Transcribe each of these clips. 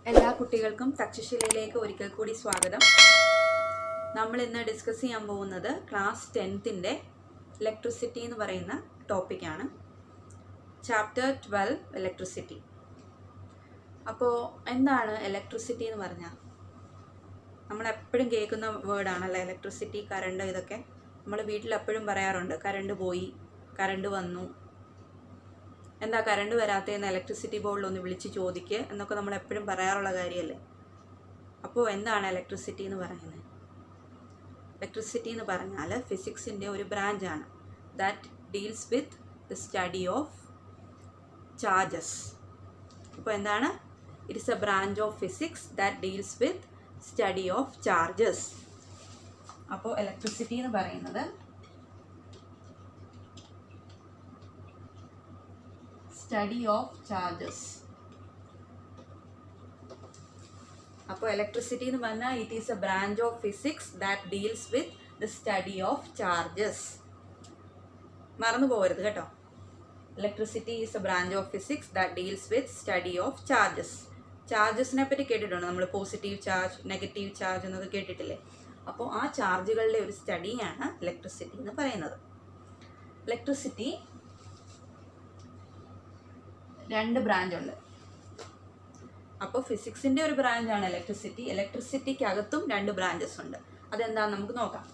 എല്ലാ കുട്ടികൾക്കും തക്ഷശിലയിലേക്ക് ഒരിക്കൽ കൂടി സ്വാഗതം. നമ്മൾ ഇന്ന് ഡിസ്കസ് ചെയ്യാൻ പോകുന്നത് ക്ലാസ് 10ന്റെ ഇലക്ട്രിസിറ്റി എന്ന് പറയുന്ന ടോപ്പിക്കാണ്. Chapter 12 electricity. അപ്പോൾ എന്താണ് ഇലക്ട്രിസിറ്റി എന്ന് പറഞ്ഞാൽ? നമ്മളെപ്പോഴും കേൾക്കുന്ന വേർഡാണല്ലോ ഇലക്ട്രിസിറ്റി, കറണ്ട്. ഇതൊക്കെ നമ്മൾ വീട്ടിൽ എപ്പോഴും പറയാറുണ്ട്. കറണ്ട് പോയി, കറണ്ട് വന്നു, എന്താ കറണ്ട് വരാത്തതെന്ന് ഇലക്ട്രിസിറ്റി ബോർഡിൽ ഒന്ന് വിളിച്ച് ചോദിക്കുക എന്നൊക്കെ നമ്മൾ എപ്പോഴും പറയാറുള്ള കാര്യമല്ലേ. അപ്പോൾ എന്താണ് ഇലക്ട്രിസിറ്റി എന്ന് പറയുന്നത്? ഇലക്ട്രിസിറ്റി എന്ന് പറഞ്ഞാൽ ഫിസിക്സിൻ്റെ ഒരു ബ്രാഞ്ചാണ്. That deals with the study of charges. അപ്പോൾ എന്താണ്? It is a branch of physics that deals with study of charges. അപ്പോൾ ഇലക്ട്രിസിറ്റി എന്ന് പറയുന്നത് സ്റ്റഡി ഓഫ് ചാർജസ്. അപ്പോൾ ഇലക്ട്രിസിറ്റി എന്ന് പറഞ്ഞാൽ it is a branch of physics that deals with the study of charges. മറന്നു പോകരുത് കേട്ടോ. Electricity is a branch of physics that deals with study of charges. ചാർജസിനെ പറ്റി കേട്ടിട്ടുണ്ട് നമ്മൾ. പോസിറ്റീവ് ചാർജ്, നെഗറ്റീവ് ചാർജ് എന്നൊക്കെ കേട്ടിട്ടില്ലേ? അപ്പോൾ ആ ചാർജുകളുടെ ഒരു സ്റ്റഡിയാണ് ഇലക്ട്രിസിറ്റി എന്ന് പറയുന്നത്. ഇലക്ട്രിസിറ്റി രണ്ട് ബ്രാഞ്ച് ഉണ്ട്. അപ്പോൾ ഫിസിക്സിൻ്റെ ഒരു ബ്രാഞ്ചാണ് ഇലക്ട്രിസിറ്റി. ഇലക്ട്രിസിറ്റിക്ക് അകത്തും രണ്ട് ബ്രാഞ്ചസ് ഉണ്ട്. അതെന്താണെന്ന് നമുക്ക് നോക്കാം.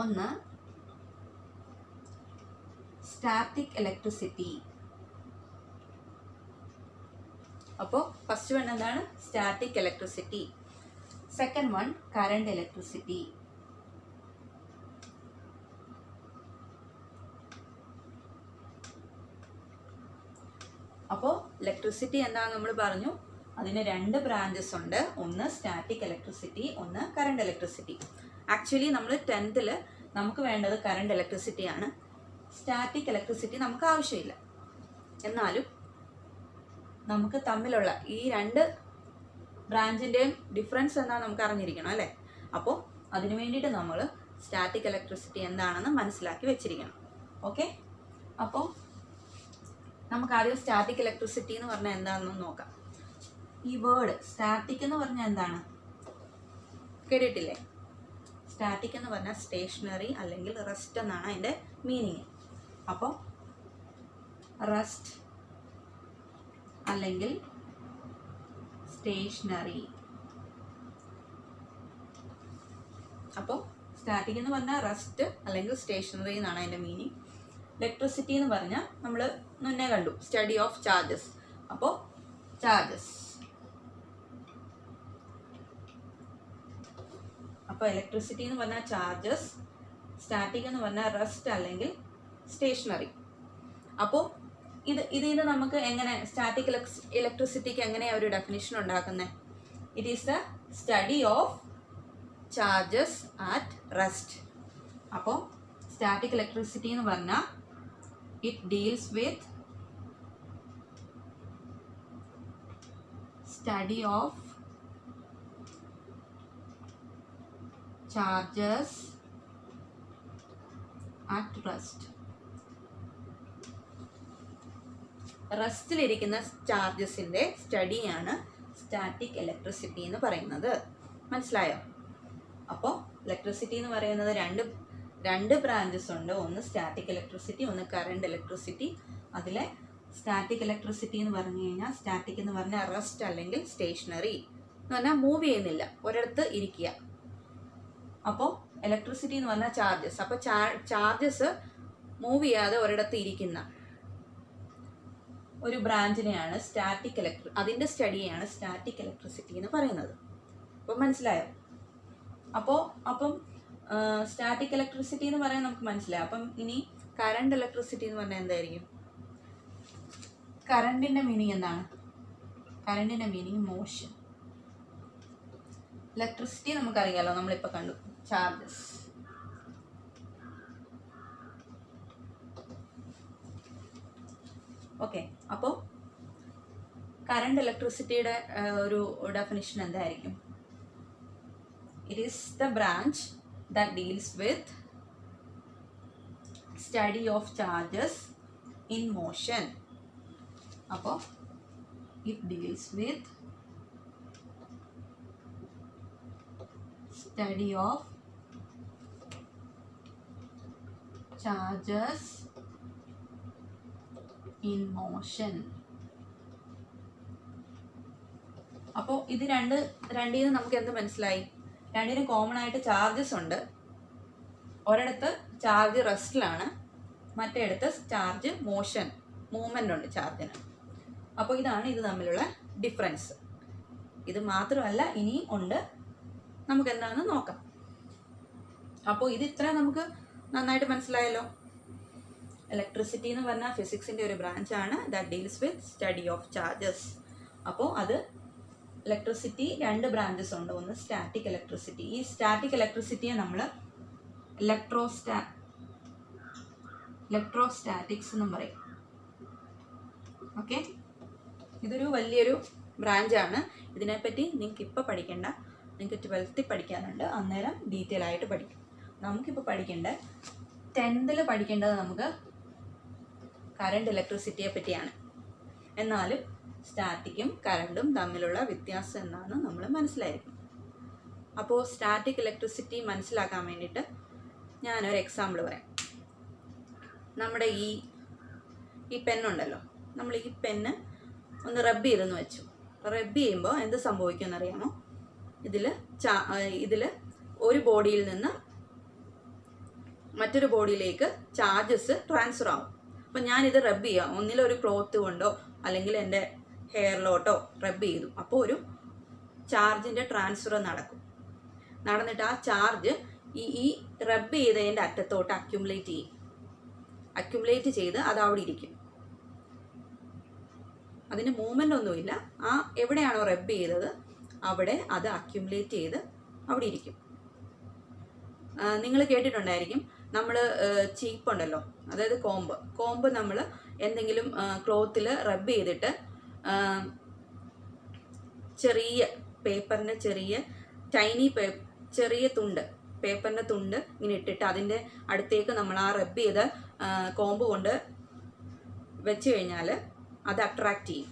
ഒന്ന് സ്റ്റാറ്റിക് ഇലക്ട്രിസിറ്റി. അപ്പോൾ ഫസ്റ്റ് വൺ എന്താണ്? Static electricity. Second one current electricity. അപ്പോൾ ഇലക്ട്രിസിറ്റി എന്താണെന്ന് നമ്മൾ പറഞ്ഞു. അതിന് രണ്ട് ബ്രാഞ്ചസ് ഉണ്ട്. ഒന്ന് സ്റ്റാറ്റിക് ഇലക്ട്രിസിറ്റി, ഒന്ന് കറണ്ട് ഇലക്ട്രിസിറ്റി. ആക്ച്വലി നമ്മൾ 10th നമുക്ക് വേണ്ടത് കറണ്ട് ഇലക്ട്രിസിറ്റിയാണ്. സ്റ്റാറ്റിക് ഇലക്ട്രിസിറ്റി നമുക്ക് ആവശ്യമില്ല. എന്നാലും നമുക്ക് തമ്മിലുള്ള ഈ രണ്ട് ബ്രാഞ്ചിൻ്റെയും ഡിഫറൻസ് എന്താണെന്ന് നമുക്ക് അറിഞ്ഞിരിക്കണം അല്ലേ. അപ്പോൾ അതിന് വേണ്ടിയിട്ട് നമ്മൾ സ്റ്റാറ്റിക് ഇലക്ട്രിസിറ്റി എന്താണെന്ന് മനസ്സിലാക്കി വെച്ചിരിക്കണം. ഓക്കെ. അപ്പോൾ നമുക്ക് ആദ്യം സ്റ്റാറ്റിക് ഇലക്ട്രിസിറ്റി എന്ന് പറഞ്ഞാൽ എന്താണെന്ന് നോക്കാം. ഈ വേർഡ് സ്റ്റാറ്റിക് എന്ന് പറഞ്ഞാൽ എന്താണ് കേട്ടിട്ടില്ലേ? സ്റ്റാറ്റിക് എന്ന് പറഞ്ഞാൽ സ്റ്റേഷനറി അല്ലെങ്കിൽ റെസ്റ്റ് എന്നാണ് അതിൻ്റെ മീനിങ്. അപ്പോൾ റെസ്റ്റ് അല്ലെങ്കിൽ സ്റ്റേഷനറി. അപ്പോൾ സ്റ്റാറ്റിക് എന്ന് പറഞ്ഞാൽ റെസ്റ്റ് അല്ലെങ്കിൽ സ്റ്റേഷനറി എന്നാണ് അതിൻ്റെ മീനിങ്. ഇലക്ട്രിസിറ്റി എന്ന് പറഞ്ഞാൽ നമ്മൾ മുന്നേ കണ്ടു, സ്റ്റഡി ഓഫ് ചാർജസ്. അപ്പോൾ ചാർജസ്. അപ്പോൾ ഇലക്ട്രിസിറ്റി എന്ന് പറഞ്ഞാൽ ചാർജസ്, സ്റ്റാറ്റിക് എന്ന് പറഞ്ഞാൽ റെസ്റ്റ് അല്ലെങ്കിൽ സ്റ്റേഷനറി. അപ്പോൾ ഇതിന് നമുക്ക് എങ്ങനെ സ്റ്റാറ്റിക് ഇലക്ട്രിസിറ്റിക്ക് എങ്ങനെയാണ് ഒരു ഡെഫിനിഷൻ ഉണ്ടാക്കുന്നത്? It is the study of charges at rest. അപ്പോൾ സ്റ്റാറ്റിക് ഇലക്ട്രിസിറ്റി എന്ന് പറഞ്ഞാൽ it deals with study of charges at rest. റെസ്റ്റിലിരിക്കുന്ന ചാർജസിൻ്റെ സ്റ്റഡിയാണ് സ്റ്റാറ്റിക് ഇലക്ട്രിസിറ്റി എന്ന് പറയുന്നത്. മനസ്സിലായോ? അപ്പോൾ ഇലക്ട്രിസിറ്റി എന്ന് പറയുന്നത് രണ്ട് ബ്രാഞ്ചസ് ഉണ്ട്. ഒന്ന് സ്റ്റാറ്റിക് ഇലക്ട്രിസിറ്റി, ഒന്ന് കറണ്ട് ഇലക്ട്രിസിറ്റി. അതിലെ സ്റ്റാറ്റിക് ഇലക്ട്രിസിറ്റി എന്ന് പറഞ്ഞു കഴിഞ്ഞാൽ, സ്റ്റാറ്റിക് എന്ന് പറഞ്ഞാൽ റെസ്റ്റ് അല്ലെങ്കിൽ സ്റ്റേഷനറി എന്ന് പറഞ്ഞാൽ മൂവ് ചെയ്യുന്നില്ല, ഒരിടത്ത് ഇരിക്കുക. അപ്പോൾ ഇലക്ട്രിസിറ്റി എന്ന് പറഞ്ഞാൽ ചാർജസ്. അപ്പോൾ ചാർജസ് മൂവ് ചെയ്യാതെ ഒരിടത്ത് ഇരിക്കുന്ന ഒരു ബ്രാഞ്ചിനെയാണ് അതിൻ്റെ സ്റ്റഡിയാണ് സ്റ്റാറ്റിക് ഇലക്ട്രിസിറ്റി എന്ന് പറയുന്നത്. അപ്പോൾ മനസ്സിലായോ? അപ്പം സ്റ്റാറ്റിക് ഇലക്ട്രിസിറ്റി എന്ന് പറയാൻ നമുക്ക് മനസ്സിലായി. അപ്പം ഇനി കറണ്ട് ഇലക്ട്രിസിറ്റി എന്ന് പറഞ്ഞാൽ എന്തായിരിക്കും? കറണ്ടിൻ്റെ മീനിങ് എന്താണ്? കറണ്ടിൻ്റെ മീനിങ് മോഷൻ. ഇലക്ട്രിസിറ്റി നമുക്കറിയാലോ, നമ്മളിപ്പോൾ കണ്ടു, ചാർജസ്. ഓക്കെ. അപ്പോൾ കറണ്ട് ഇലക്ട്രിസിറ്റിയുടെ ഒരു ഡെഫിനിഷൻ എന്തായിരിക്കും? It is the branch that deals with study of charges in motion. അപ്പോൾ it deals with study of charges in motion. അപ്പോൾ ഇത് രണ്ടിനും നമുക്ക് എന്ത് മനസ്സിലായി? രണ്ടിനും കോമൺ ആയിട്ട് ചാർജസ് ഉണ്ട്. ഒരിടത്ത് ചാർജ് റെസ്റ്റിലാണ്, മറ്റേടത്ത് ചാർജ് മൂവ്മെൻ്റ് ഉണ്ട് ചാർജിന്. അപ്പോൾ ഇതാണ് ഇത് തമ്മിലുള്ള ഡിഫറൻസ്. ഇത് മാത്രമല്ല ഇനിയും ഉണ്ട്, നമുക്ക് എന്താണെന്ന് നോക്കാം. അപ്പോൾ ഇത് ഇത്ര നമുക്ക് നന്നായിട്ട് മനസ്സിലായല്ലോ. ഇലക്ട്രിസിറ്റി എന്ന് പറഞ്ഞാൽ ഫിസിക്സിൻ്റെ ഒരു ബ്രാഞ്ചാണ് that deals with study of charges. അപ്പോൾ അത് ഇലക്ട്രിസിറ്റി 2 ബ്രാഞ്ചസ് ഉണ്ട്. ഒന്ന് സ്റ്റാറ്റിക് ഇലക്ട്രിസിറ്റി. ഈ സ്റ്റാറ്റിക് ഇലക്ട്രിസിറ്റിയെ നമ്മൾ ഇലക്ട്രോസ്റ്റാറ്റിക്സ് എന്നും പറയും. ഓക്കെ, ഇതൊരു വലിയൊരു ബ്രാഞ്ചാണ്. ഇതിനെപ്പറ്റി നിങ്ങൾക്ക് ഇപ്പോൾ പഠിക്കേണ്ട, നിങ്ങൾക്ക് 12th പഠിക്കാനുണ്ട്, അന്നേരം ഡീറ്റെയിൽ ആയിട്ട് പഠിക്കും. നമുക്കിപ്പോൾ പഠിക്കേണ്ട 10th പഠിക്കേണ്ടത് നമുക്ക് കറണ്ട് ഇലക്ട്രിസിറ്റിയെ പറ്റിയാണ്. എന്നാലും സ്റ്റാറ്റിക്കും കറണ്ടും തമ്മിലുള്ള വ്യത്യാസം എന്താണെന്ന് നമ്മൾ മനസ്സിലായിരിക്കും. അപ്പോൾ സ്റ്റാറ്റിക് ഇലക്ട്രിസിറ്റി മനസ്സിലാക്കാൻ വേണ്ടിയിട്ട് ഞാനൊരു എക്സാമ്പിൾ പറയാം. നമ്മുടെ ഈ പെന്നുണ്ടല്ലോ, നമ്മൾ ഈ പെന്ന് ഒന്ന് റബ്ബ് ചെയ്തെന്ന് വെച്ചു. റബ്ബ് ചെയ്യുമ്പോൾ എന്ത് സംഭവിക്കുമെന്ന് അറിയാമോ? ഇതിൽ ഒരു ബോഡിയിൽ നിന്ന് മറ്റൊരു ബോഡിയിലേക്ക് ചാർജസ് ട്രാൻസ്ഫർ ആവും. അപ്പം ഞാനിത് റബ്ബ് ചെയ്യാം, ഒന്നിലൊരു ക്ലോത്ത് കൊണ്ടോ അല്ലെങ്കിൽ എൻ്റെ ഹെയറിലോട്ടോ റബ്ബ് ചെയ്തു. അപ്പോൾ ഒരു ചാർജിൻ്റെ ട്രാൻസ്ഫർ നടന്നിട്ട് ആ ചാർജ് ഈ റബ്ബ് ചെയ്തതിൻ്റെ അറ്റത്തോട്ട് അക്യുമുലേറ്റ് ചെയ്ത് അത് അവിടെ ഇരിക്കും. അതിന് മൂവ്മെൻ്റ് ഒന്നുമില്ല. ആ എവിടെയാണോ റബ്ബ് ചെയ്തത് അവിടെ അത് അക്യുമുലേറ്റ് ചെയ്ത് അവിടെ ഇരിക്കും. നിങ്ങൾ കേട്ടിട്ടുണ്ടായിരിക്കും, നമ്മൾ ചീപ്പുണ്ടല്ലോ, അതായത് കോമ്പ് നമ്മൾ എന്തെങ്കിലും ക്ലോത്തിൽ റബ്ബ് ചെയ്തിട്ട് ചെറിയ പേപ്പറിൻ്റെ ചെറിയ പേപ്പറിൻ്റെ തുണ്ട് ഇങ്ങനെ ഇട്ടിട്ട് അതിൻ്റെ അടുത്തേക്ക് നമ്മൾ ആ റബ്ബ് ചെയ്ത കോമ്പ് കൊണ്ട് വെച്ച് കഴിഞ്ഞാൽ അത് അട്രാക്റ്റ് ചെയ്യും.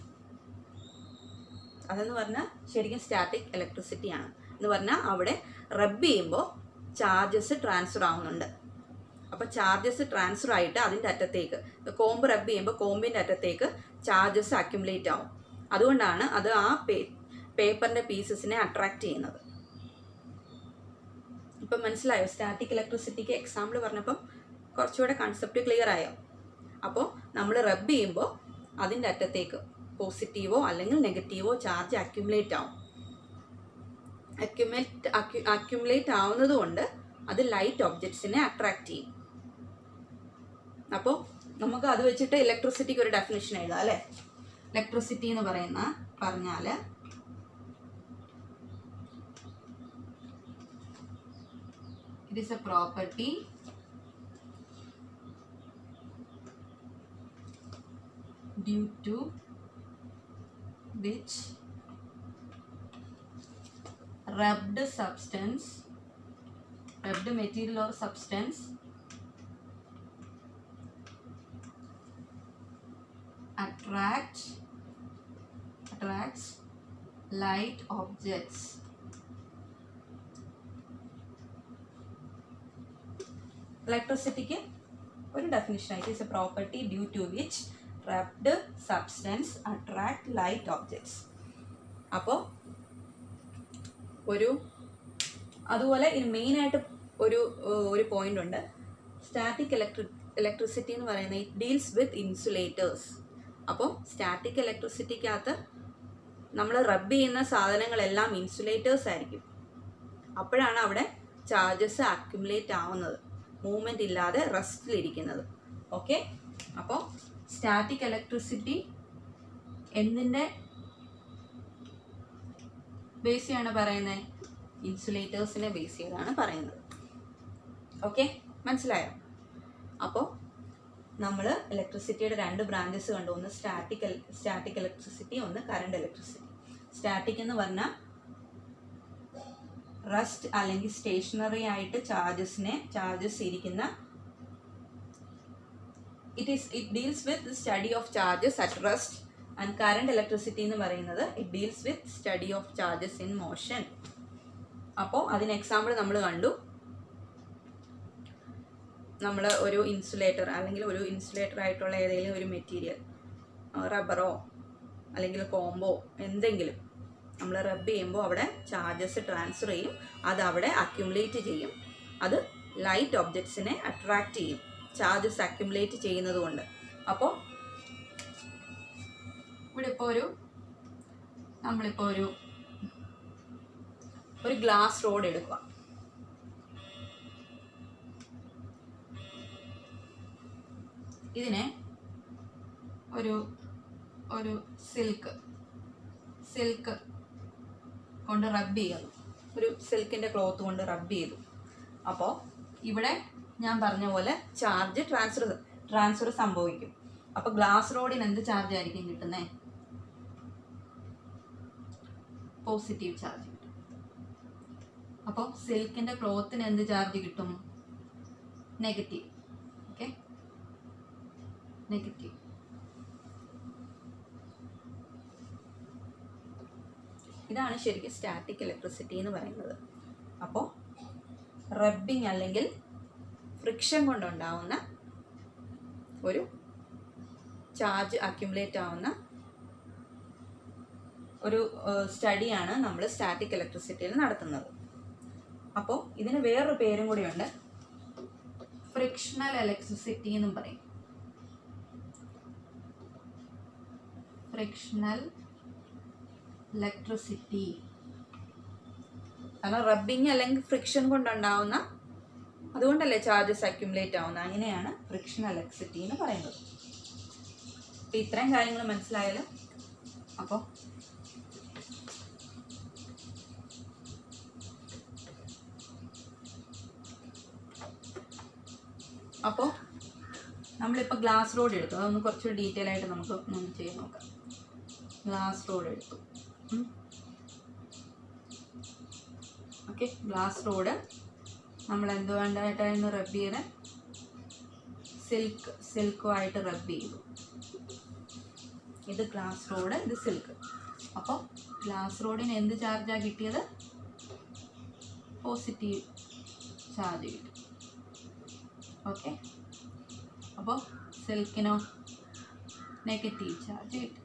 അതെന്ന് പറഞ്ഞാൽ ശരിക്കും സ്റ്റാറ്റിക് ഇലക്ട്രിസിറ്റിയാണ്. എന്ന് പറഞ്ഞാൽ അവിടെ റബ്ബ് ചെയ്യുമ്പോൾ ചാർജസ് ട്രാൻസ്ഫർ ആവുന്നുണ്ട്. അപ്പോൾ ചാർജസ് ട്രാൻസ്ഫർ ആയിട്ട് അതിൻ്റെ അറ്റത്തേക്ക് കോമ്പ് റബ്ബ് ചെയ്യുമ്പോൾ കോമ്പിൻ്റെ അറ്റത്തേക്ക് ചാർജസ് അക്യുമുലേറ്റ് ആവും. അതുകൊണ്ടാണ് അത് ആ പേപ്പറിൻ്റെ പീസസിനെ അട്രാക്റ്റ് ചെയ്യുന്നത്. ഇപ്പം മനസ്സിലായോ? സ്റ്റാറ്റിക് ഇലക്ട്രിസിറ്റിക്ക് എക്സാമ്പിൾ പറഞ്ഞപ്പം കുറച്ചുകൂടെ കൺസെപ്റ്റ് ക്ലിയർ ആയോ? അപ്പോൾ നമ്മൾ റബ്ബ് ചെയ്യുമ്പോൾ അതിൻ്റെ അറ്റത്തേക്ക് പോസിറ്റീവോ അല്ലെങ്കിൽ നെഗറ്റീവോ ചാർജ് അക്യുമുലേറ്റ് ആവും. അക്യുമുലേറ്റ് ആവുന്നത് കൊണ്ട് അത് ലൈറ്റ് ഒബ്ജക്ട്സിനെ അട്രാക്റ്റ് ചെയ്യും. അപ്പോൾ നമുക്ക് അത് വെച്ചിട്ട് ഇലക്ട്രിസിറ്റിക്ക് ഒരു ഡെഫിനിഷൻ എഴുതാം അല്ലേ? ഇലക്ട്രിസിറ്റി എന്ന് പറഞ്ഞാൽ it is A property due to which rubbed material or substance attracts light objects. ഇലക്ട്രിസിറ്റിക്ക് ഒരു ഡെഫിനിഷൻ ആയിട്ട് is a property due to which rubbed substance attract light objects. അപ്പോൾ അതുപോലെ ഇത് മെയിനായിട്ട് ഒരു പോയിന്റ് ഉണ്ട്. സ്റ്റാറ്റിക് ഇലക്ട്രിസിറ്റി എന്ന് പറയുന്നത് ഇറ്റ് ഡീൽസ് വിത്ത് ഇൻസുലേറ്റേഴ്സ്. അപ്പോൾ സ്റ്റാറ്റിക് ഇലക്ട്രിസിറ്റിക്കകത്ത് നമ്മൾ റബ്ബ് ചെയ്യുന്ന സാധനങ്ങളെല്ലാം ഇൻസുലേറ്റേഴ്സ് ആയിരിക്കും. അപ്പോഴാണ് അവിടെ ചാർജസ് അക്യുമുലേറ്റ് ആവുന്നത്, മൂവ്മെൻ്റ് ഇല്ലാതെ റെസ്റ്റിലിരിക്കുന്നത്. ഓക്കെ, അപ്പോൾ സ്റ്റാറ്റിക് ഇലക്ട്രിസിറ്റി എന്തിൻ്റെ ബേസ് ചെയ്യാണ് പറയുന്നത്? ഇൻസുലേറ്റേഴ്സിനെ ബേസ് ചെയ്താണ് പറയുന്നത്. ഓക്കെ, മനസ്സിലായോ? അപ്പോൾ നമ്മൾ ഇലക്ട്രിസിറ്റിയുടെ 2 ബ്രാഞ്ചസ് കണ്ടു. ഒന്ന് സ്റ്റാറ്റിക് ഇലക്ട്രിസിറ്റി, ഒന്ന് കറണ്ട് ഇലക്ട്രിസിറ്റി. സ്റ്റാറ്റിക് എന്ന് പറഞ്ഞാൽ റെസ്റ്റ് അല്ലെങ്കിൽ സ്റ്റേഷനറി ആയിട്ട് ചാർജസ് ഇരിക്കുന്ന, it deals with study of charges at rest. And current electricity എന്ന് പറയുന്നത് it deals with study of charges in motion. അപ്പോൾ അതിന് എക്സാമ്പിൾ നമ്മൾ കണ്ടു. നമ്മൾ ഒരു ഇൻസുലേറ്റർ അല്ലെങ്കിൽ ഒരു ഇൻസുലേറ്റർ ആയിട്ടുള്ള ഏതെങ്കിലും ഒരു മെറ്റീരിയൽ, റബ്ബറോ അല്ലെങ്കിൽ കോമ്പോ എന്തെങ്കിലും നമ്മൾ റബ്ബ് ചെയ്യുമ്പോൾ അവിടെ ചാർജസ് ട്രാൻസ്ഫർ ചെയ്യും, അത് അവിടെ അക്യുമുലേറ്റ് ചെയ്യും. അത് ലൈറ്റ് ഒബ്ജക്ട്സിനെ അട്രാക്റ്റ് ചെയ്യും ചാർജസ് അക്യുമുലേറ്റ് ചെയ്യുന്നത് കൊണ്ട്. അപ്പോൾ ഇവിടെ ഇപ്പോൾ നമ്മളിപ്പോൾ ഒരു ഗ്ലാസ് റോഡ് എടുക്കുക. ഇതിനെ ഒരു സിൽക്ക് കൊണ്ട് റബ്ബ് ചെയ്യുന്നു, ഒരു സിൽക്കിൻ്റെ ക്ലോത്ത് കൊണ്ട് റബ്ബ് ചെയ്തു. അപ്പോൾ ഇവിടെ ഞാൻ പറഞ്ഞ പോലെ ചാർജ് ട്രാൻസ്ഫർ സംഭവിക്കും. അപ്പോൾ ഗ്ലാസ് റോഡിന് എന്ത് ചാർജ് ആയിരിക്കും കിട്ടുന്നത്? പോസിറ്റീവ് ചാർജ് കിട്ടും. അപ്പോൾ സിൽക്കിൻ്റെ ക്ലോത്തിന് എന്ത് ചാർജ് കിട്ടും? നെഗറ്റീവ്. Okay, negative. ഇതാണ് ശരിക്കും സ്റ്റാറ്റിക് ഇലക്ട്രിസിറ്റി എന്ന് പറയുന്നത്. അപ്പോൾ റബ്ബിങ് അല്ലെങ്കിൽ ഫ്രിക്ഷൻ കൊണ്ടുണ്ടാവുന്ന ഒരു ചാർജ് അക്യുമുലേറ്റ് ആവുന്ന ഒരു സ്റ്റഡിയാണ് നമ്മൾ സ്റ്റാറ്റിക് ഇലക്ട്രിസിറ്റിയിൽ നടത്തുന്നത്. അപ്പോൾ ഇതിന് വേറൊരു പേരും കൂടിയുണ്ട്, ഫ്രിക്ഷണൽ ഇലക്ട്രിസിറ്റി എന്നും പറയും. ഫ്രിക്ഷണൽ ഇലക്ട്രിസിറ്റി കാരണം റബ്ബിങ് അല്ലെങ്കിൽ ഫ്രിക്ഷൻ കൊണ്ടുണ്ടാവുന്ന, അതുകൊണ്ടല്ലേ ചാർജസ് അക്യുമുലേറ്റ് ആവുന്നത്. അങ്ങനെയാണ് ഫ്രിക്ഷണൽ ഇലക്ട്രിസിറ്റി എന്ന് പറയുന്നത്. അപ്പോൾ ഇത്രയും കാര്യങ്ങൾ മനസ്സിലായാലും അപ്പോൾ നമ്മളിപ്പോൾ ഗ്ലാസ് റോഡ് എടുത്തു. അതൊന്ന് കുറച്ച് ഡീറ്റെയിൽ ആയിട്ട് നമുക്ക് ചെയ്ത് നോക്കാം. ഗ്ലാസ് റോഡ് എടുത്തു. ഓക്കെ, ഗ്ലാസ് റോഡ് നമ്മൾ എന്തുകൊണ്ടായിട്ടായിരുന്നു റബ്ബ് ചെയ്ത്? സിൽക്കുമായിട്ട് റബ്ബ് ചെയ്തു. ഇത് ഗ്ലാസ് റോഡ്, ഇത് സിൽക്ക്. അപ്പോൾ ഗ്ലാസ് റോഡിന് എന്ത് ചാർജാണ് കിട്ടിയത്? പോസിറ്റീവ് ചാർജ് കിട്ടി. ഓക്കെ, അപ്പോൾ സിൽക്കിനോ നെഗറ്റീവ് ചാർജ് കിട്ടി.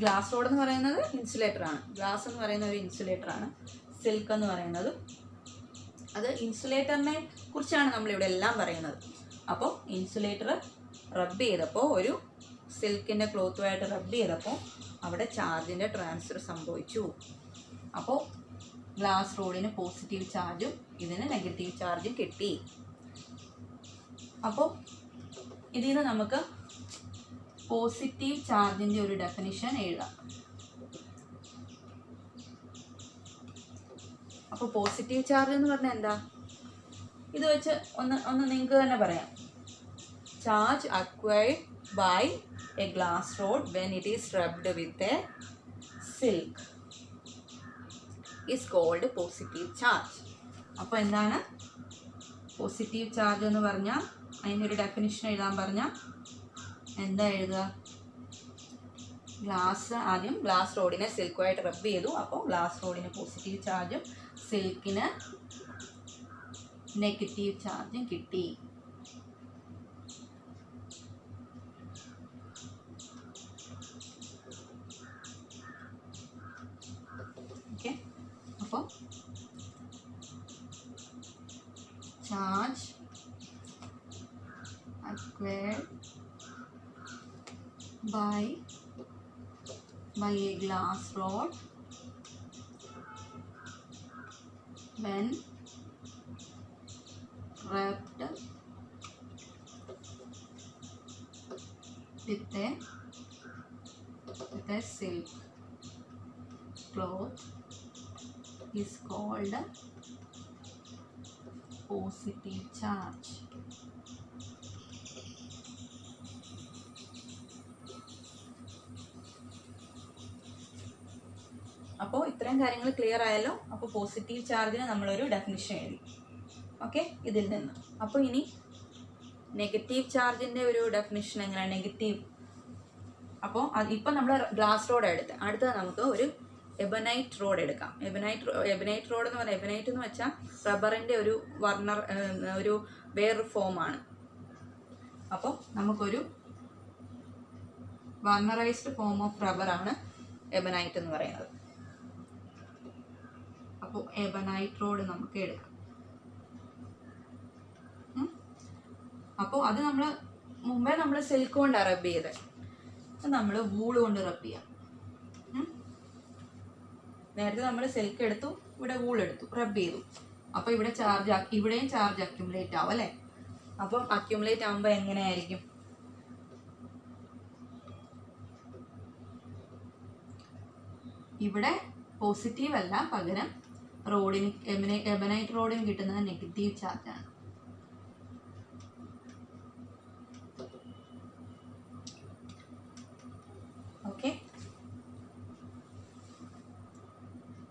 ഗ്ലാസ് റോഡ് എന്ന് പറയുന്നത് ഇൻസുലേറ്ററാണ്. ഗ്ലാസ് എന്ന് പറയുന്ന ഒരു ഇൻസുലേറ്ററാണ്. സിൽക്ക് എന്ന് പറയുന്നത് അത് ഇൻസുലേറ്ററിനെ കുറിച്ചാണ് നമ്മളിവിടെ എല്ലാം പറയുന്നത്. അപ്പോൾ ഇൻസുലേറ്റർ റബ്ബ് ചെയ്തപ്പോൾ, ഒരു സിൽക്കിൻ്റെ ക്ലോത്തുമായിട്ട് റബ്ബ് ചെയ്തപ്പോൾ അവിടെ ചാർജിൻ്റെ ട്രാൻസ്ഫർ സംഭവിച്ചു. അപ്പോൾ ഗ്ലാസ് റോഡിന് പോസിറ്റീവ് ചാർജും ഇതിന് നെഗറ്റീവ് ചാർജും കിട്ടി. അപ്പോൾ ഇതിൽ നിന്ന് നമുക്ക് പോസിറ്റീവ് ചാർജിൻ്റെ ഒരു ഡെഫിനിഷൻ എഴുതാം. അപ്പോൾ പോസിറ്റീവ് ചാർജ് എന്ന് പറഞ്ഞാൽ എന്താ? ഇത് വെച്ച് ഒന്ന് നിങ്ങൾക്ക് തന്നെ പറയാം. Charge acquired by a glass rod when it is rubbed with a silk is called positive charge. അപ്പോൾ എന്താണ് പോസിറ്റീവ് ചാർജ് എന്ന് പറഞ്ഞാൽ? അതിൻ്റെ ഒരു ഡെഫിനിഷൻ എഴുതാൻ പറഞ്ഞാൽ എന്താ എഴുതുക? ആദ്യം ഗ്ലാസ് റോഡിനെ സിൽക്കുമായിട്ട് റബ്ബ് ചെയ്തു. അപ്പോൾ ഗ്ലാസ് റോഡിന് പോസിറ്റീവ് ചാർജും സിൽക്കിന് നെഗറ്റീവ് ചാർജും കിട്ടി. ഓക്കെ, അപ്പോൾ charge acquired by a glass rod when wrapped with a silk cloth is called positive charge. അപ്പോൾ ഇത്രയും കാര്യങ്ങൾ ക്ലിയർ ആയല്ലോ. അപ്പോൾ പോസിറ്റീവ് ചാർജിന് നമ്മളൊരു ഡെഫിനിഷൻ എഴുതി. ഓക്കെ, ഇതിൽ നിന്ന്. അപ്പോൾ ഇനി നെഗറ്റീവ് ചാർജിൻ്റെ ഒരു ഡെഫിനിഷൻ എങ്ങനെയാണ്? അപ്പോൾ ഇപ്പം നമ്മൾ ഗ്ലാസ് റോഡ് അടുത്തത് നമുക്ക് ഒരു എബനൈറ്റ് റോഡ് എടുക്കാം. എബനൈറ്റ് റോഡ് എന്ന് പറഞ്ഞാൽ, എബനൈറ്റ് എന്ന് വെച്ചാൽ റബ്ബറിൻ്റെ ഒരു ഒരു വേറൊരു ഫോമാണ്. അപ്പോൾ നമുക്കൊരു വാർണറൈസ്ഡ് ഫോം ഓഫ് റബ്ബറാണ് എബനൈറ്റ് എന്ന് പറയുന്നത്. അപ്പോൾ എബനൈറ്റ് റോഡ് നമുക്ക് എടുക്കാം. അപ്പോൾ അത് മുമ്പേ നമ്മൾ സിൽക്ക് കൊണ്ടാണ് റബ്ബ് ചെയ്തത്. നമ്മൾ വൂള് കൊണ്ട് റബ്ബ് ചെയ്യാം. നേരത്തെ നമ്മൾ സിൽക്ക് എടുത്തു, ഇവിടെ വൂൾ എടുത്തു, റബ്ബ് ചെയ്തു. അപ്പോൾ ഇവിടെയും ചാർജ് അക്യുമുലേറ്റ് ആവും അല്ലേ? അപ്പം അക്യുമുലേറ്റ് ആകുമ്പോൾ എങ്ങനെയായിരിക്കും? ഇവിടെ പോസിറ്റീവ് അല്ല, പകരം എബനൈറ്റ് റോഡിന് കിട്ടുന്നത് നെഗറ്റീവ് ചാർജാണ്. ഓക്കെ,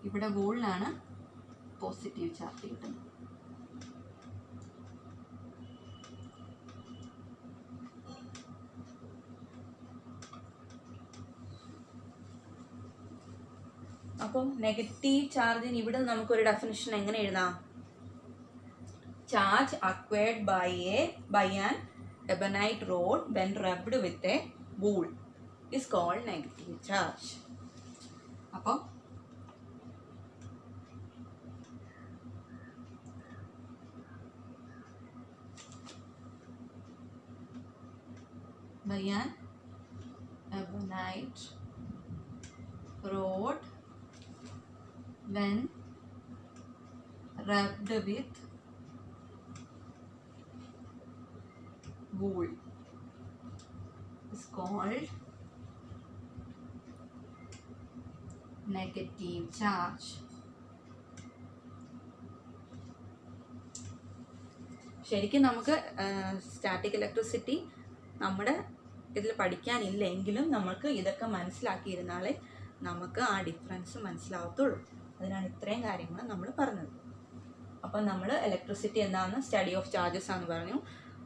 ഇവിടെ വൂളിനാണ് പോസിറ്റീവ് ചാർജ് കിട്ടുന്നത്. അപ്പോൾ നെഗറ്റീവ് ചാർജിന് ഇവിടെ നമുക്കൊരു ഡെഫിനിഷൻ എങ്ങനെ എഴുതാം? Charge acquired by an ebonite rod when rubbed with a wool is called negative charge. അപ്പോൾ by an ebonite rod when rubbed with wool is called negative charge. ശരിക്കും നമുക്ക് static electricity നമ്മുടെ ഇതിൽ പഠിക്കാനില്ല എങ്കിലും നമുക്ക് ഇതൊക്കെ മനസ്സിലാക്കിയിരുന്നാലേ നമുക്ക് ആ ഡിഫറൻസ് മനസ്സിലാവത്തുള്ളൂ. അതിനാണ് ഇത്രയും കാര്യങ്ങൾ നമ്മൾ പറഞ്ഞത്. അപ്പം നമ്മൾ ഇലക്ട്രിസിറ്റി എന്താണെന്ന് സ്റ്റഡി ഓഫ് ചാർജസ് ആണെന്ന് പറഞ്ഞു.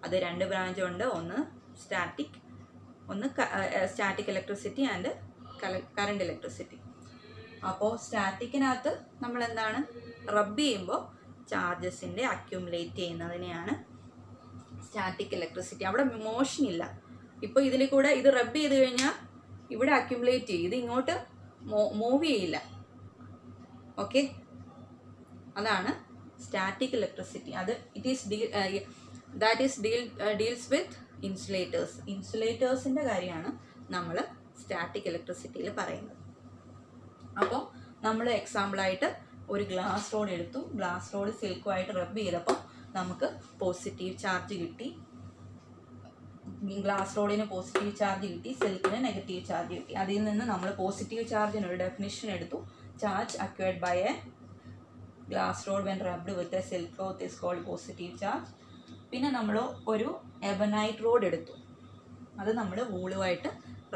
അത് 2 ബ്രാഞ്ച് ഉണ്ട്. ഒന്ന് static electricity and current electricity. അപ്പോൾ സ്റ്റാറ്റിക്കിനകത്ത് നമ്മൾ എന്താണ് റബ്ബ് ചെയ്യുമ്പോൾ ചാർജസിൻ്റെ അക്യുമുലേറ്റ് ചെയ്യുന്നതിനെയാണ് സ്റ്റാറ്റിക് ഇലക്ട്രിസിറ്റി. അവിടെ മോഷൻ ഇല്ല. ഇപ്പോൾ ഇതിൽ കൂടെ ഇത് റബ്ബ് ചെയ്ത് കഴിഞ്ഞാൽ ഇവിടെ അക്യുമുലേറ്റ് ചെയ്യും, ഇത് ഇങ്ങോട്ട് മൂവ് ചെയ്യില്ല. ഓക്കെ, അതാണ് സ്റ്റാറ്റിക് ഇലക്ട്രിസിറ്റി. അത് ഡീൽസ് വിത്ത് ഇൻസുലേറ്റേഴ്സിൻ്റെ കാര്യമാണ് നമ്മൾ സ്റ്റാറ്റിക് ഇലക്ട്രിസിറ്റിയിൽ പറയുന്നത്. അപ്പോൾ നമ്മൾ എക്സാമ്പിളായിട്ട് ഒരു ഗ്ലാസ് റോഡ് എടുത്തു. ഗ്ലാസ് റോഡ് സിൽക്കുമായിട്ട് റബ്ബ് ചെയ്തപ്പോൾ നമുക്ക് പോസിറ്റീവ് ചാർജ് കിട്ടി. ഗ്ലാസ് റോഡിന് പോസിറ്റീവ് ചാർജ് കിട്ടി, സിൽക്കിന് നെഗറ്റീവ് ചാർജ് കിട്ടി. അതിൽ നിന്ന് നമ്മൾ പോസിറ്റീവ് ചാർജിനൊരു ഡെഫിനിഷൻ എടുത്തു. Charge acquired by a glass rod when rubbed with a silk cloth is called positive charge. പിന്നെ നമ്മൾ ഒരു എബനൈറ്റ് റോഡ് എടുത്തു. അത് നമ്മൾ വൂളുമായിട്ട്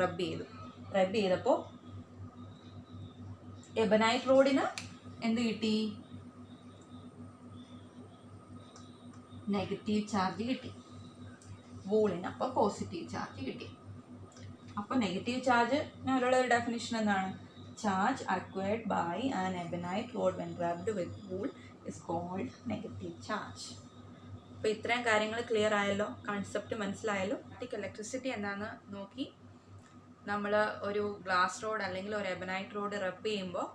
റബ്ബ് ചെയ്തപ്പോൾ എബനൈറ്റ് റോഡിന് എന്ത് കിട്ടി? നെഗറ്റീവ് ചാർജ് കിട്ടി. വൂളിന് അപ്പോൾ പോസിറ്റീവ് ചാർജ് കിട്ടി. അപ്പോൾ നെഗറ്റീവ് ചാർജിനുള്ള ഒരു ഡെഫിനിഷൻ എന്താണ്? Charge acquired by an ebonite rod when rubbed with wool is called negative charge. അപ്പോൾ ഇത്രയും കാര്യങ്ങൾ ക്ലിയർ ആയല്ലോ, കൺസെപ്റ്റ് മനസ്സിലായല്ലോ. സ്റ്റാറ്റിക് ഇലക്ട്രിസിറ്റി എന്താണെന്ന് നോക്കി. നമ്മൾ ഒരു ഗ്ലാസ് റോഡ് അല്ലെങ്കിൽ ഒരു എബനൈറ്റ് റോഡ് റബ്ബ് ചെയ്യുമ്പോൾ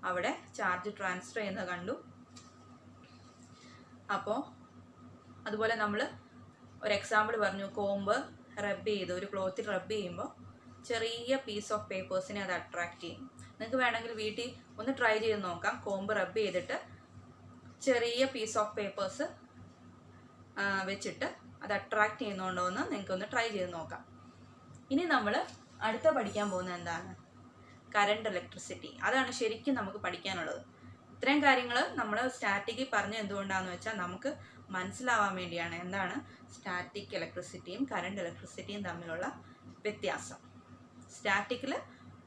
അവിടെ ചാർജ് ട്രാൻസ്ഫർ ചെയ്യുന്നത് കണ്ടു. അപ്പോൾ അതുപോലെ നമ്മൾ ഒരു എക്സാമ്പിൾ പറഞ്ഞു, കോമ്പ് റബ്ബ് ചെയ്ത് ഒരു ക്ലോത്തിൽ റബ്ബ് ചെയ്യുമ്പോൾ ചെറിയ പീസ് ഓഫ് പേപ്പേഴ്സിനെ അത് അട്രാക്റ്റ് ചെയ്യും. നിങ്ങൾക്ക് വേണമെങ്കിൽ വീട്ടിൽ ഒന്ന് ട്രൈ ചെയ്ത് നോക്കാം. കോമ്പ് റബ്ബ് ചെയ്തിട്ട് ചെറിയ പീസ് ഓഫ് പേപ്പേഴ്സ് വെച്ചിട്ട് അത് അട്രാക്റ്റ് ചെയ്യുന്നുണ്ടോ എന്ന് നിങ്ങൾക്കൊന്ന് ട്രൈ ചെയ്ത് നോക്കാം. ഇനി നമ്മൾ അടുത്ത പഠിക്കാൻ പോകുന്നത് എന്താണ്? Current electricity. അതാണ് ശരിക്കും നമുക്ക് പഠിക്കാനുള്ളത്. ഇത്രയും കാര്യങ്ങൾ നമ്മൾ സ്റ്റാറ്റിക്കിൽ പറഞ്ഞ എന്തുകൊണ്ടാണെന്ന് വെച്ചാൽ നമുക്ക് മനസ്സിലാവാൻ വേണ്ടിയാണ് എന്താണ് സ്റ്റാറ്റിക് ഇലക്ട്രിസിറ്റിയും കറണ്ട് ഇലക്ട്രിസിറ്റിയും തമ്മിലുള്ള വ്യത്യാസം. സ്റ്റാറ്റിക്കിൽ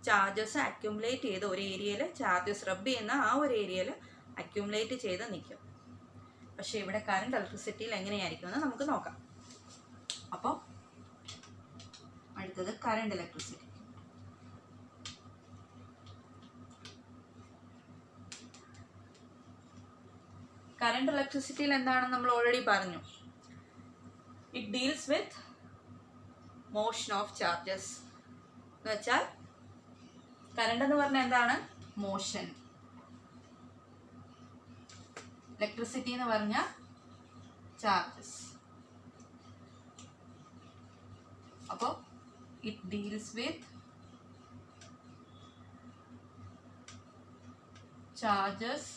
ചാർജസ് അക്യുമുലേറ്റ് ചെയ്ത് ഒരു ഏരിയയിൽ ചാർജസ് റബ്ബ് ചെയ്യുന്ന ആ ഒരു ഏരിയയിൽ അക്യുമുലേറ്റ് ചെയ്ത് നിൽക്കും. പക്ഷേ ഇവിടെ കറണ്ട് ഇലക്ട്രിസിറ്റിയിൽ എങ്ങനെയായിരിക്കുമെന്ന് നമുക്ക് നോക്കാം. അപ്പോൾ അടുത്തത് കറണ്ട് ഇലക്ട്രിസിറ്റി. കറണ്ട് ഇലക്ട്രിസിറ്റിയിൽ എന്താണെന്ന് നമ്മൾ ഓൾറെഡി പറഞ്ഞു. It deals with motion of charges. എന്ന് വെച്ചാൽ കറണ്ട് എന്ന് പറഞ്ഞാൽ എന്താണ്? മോഷൻ. ഇലക്ട്രിസിറ്റി എന്ന് പറഞ്ഞാൽ ചാർജസ്. അപ്പോൾ it deals with charges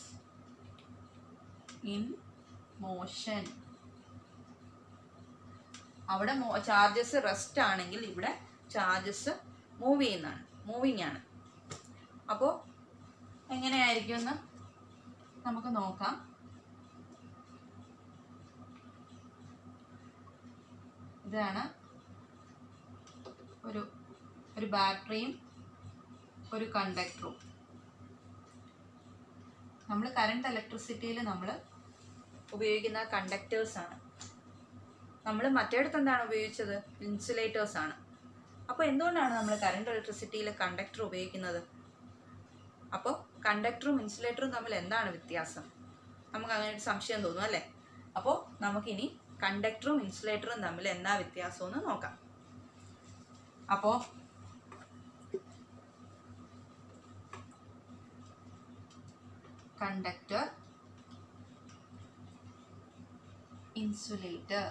in motion. അവിടെ ചാർജസ് റെസ്റ്റ് ആണെങ്കിൽ ഇവിടെ ചാർജസ് മൂവിങ് ആണ്. അപ്പോൾ എങ്ങനെയായിരിക്കും എന്ന് നമുക്ക് നോക്കാം. ഇതാണ് ഒരു ബാറ്ററിയും ഒരു കണ്ടക്ടറും. നമ്മൾ കറണ്ട് ഇലക്ട്രിസിറ്റിയിൽ നമ്മൾ ഉപയോഗിക്കുന്ന കണ്ടക്ടേഴ്സാണ്. നമ്മൾ മറ്റേടത്ത് എന്താണ് ഉപയോഗിച്ചത്? ഇൻസുലേറ്റേഴ്സാണ്. അപ്പോൾ എന്തുകൊണ്ടാണ് നമ്മൾ കറണ്ട് ഇലക്ട്രിസിറ്റിയിൽ കണ്ടക്ടർ ഉപയോഗിക്കുന്നത്? അപ്പോൾ കണ്ടക്ടറും ഇൻസുലേറ്ററും തമ്മിൽ എന്താണ് വ്യത്യാസം? നമുക്ക് അങ്ങനെ ഒരു സംശയം തോന്നും അല്ലേ? അപ്പോൾ നമുക്കിനി കണ്ടക്ടറും ഇൻസുലേറ്ററും തമ്മിൽ എന്താ വ്യത്യാസമെന്ന് നോക്കാം. അപ്പോൾ കണ്ടക്ടർ, ഇൻസുലേറ്റർ.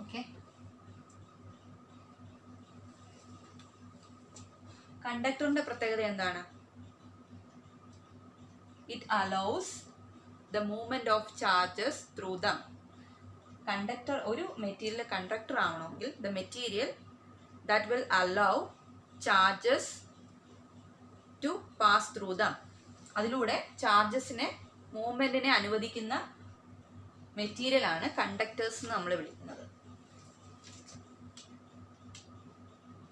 ഓക്കെ, കണ്ടക്ടറിന്റെ പ്രത്യേകത എന്താണ്? It allows the movement of charges through them. Conductor, ഒരു മെറ്റീരിയൽ കണ്ടക്ടർ ആവണമെങ്കിൽ the material that will allow charges to pass through them, അതിലൂടെ ചാർജസിനെ മൂവ്മെന്റിനെ അനുവദിക്കുന്ന മെറ്റീരിയലാണ് കണ്ടക്ടേഴ്സ് എന്ന് നമ്മൾ വിളിക്കുന്നത്.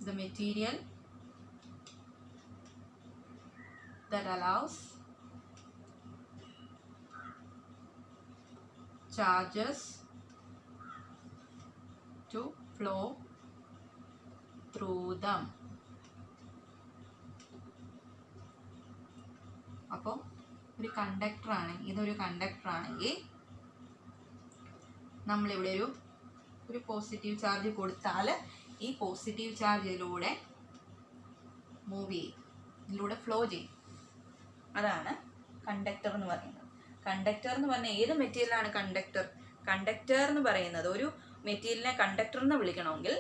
The material that allows charges to flow through them. അപ്പോൾ ഒരു കണ്ടക്ടർ ആണെങ്കിൽ, ഇതൊരു കണ്ടക്ടർ ആണെങ്കിൽ നമ്മളിവിടെ ഒരു പോസിറ്റീവ് ചാർജ് കൊടുത്താൽ ഈ പോസിറ്റീവ് ചാർജ് ഇതിലൂടെ മൂവ് ചെയ്യും, ഇതിലൂടെ ഫ്ലോ ചെയ്യും. അതാണ് കണ്ടക്ടർ എന്ന് പറയുന്നത്. കണ്ടക്ടർ എന്ന് പറഞ്ഞാൽ ഏത് മെറ്റീരിയലാണ് കണ്ടക്ടർ? കണ്ടക്ടർ എന്ന് പറയുന്നത് ഒരു മെറ്റീരിയലിനെ കണ്ടക്ടർ എന്ന് വിളിക്കണമെങ്കിൽ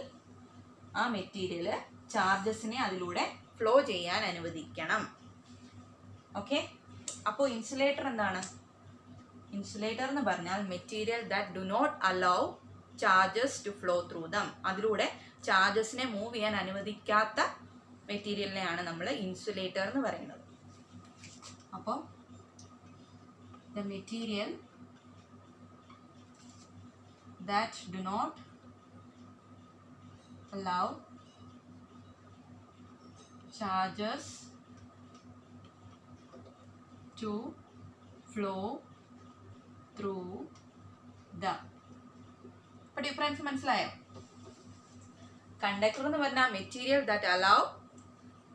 ആ മെറ്റീരിയൽ ചാർജസിനെ അതിലൂടെ ഫ്ലോ ചെയ്യാൻ അനുവദിക്കണം. ഓക്കെ, അപ്പോൾ ഇൻസുലേറ്റർ എന്താണ്? ഇൻസുലേറ്റർ എന്ന് പറഞ്ഞാൽ material that do not allow charges to flow through them, അതിലൂടെ ചാർജസിനെ മൂവ് ചെയ്യാൻ അനുവദിക്കാത്ത മെറ്റീരിയലിനെയാണ് നമ്മൾ ഇൻസുലേറ്റർ എന്ന് പറയുന്നത്. അപ്പോൾ the material that do not allow charges to flow through the. അപ്പോൾ ഡിഫറൻസ് മനസ്സിലായോ? കണ്ടക്ടർ എന്ന് പറഞ്ഞാൽ material that allow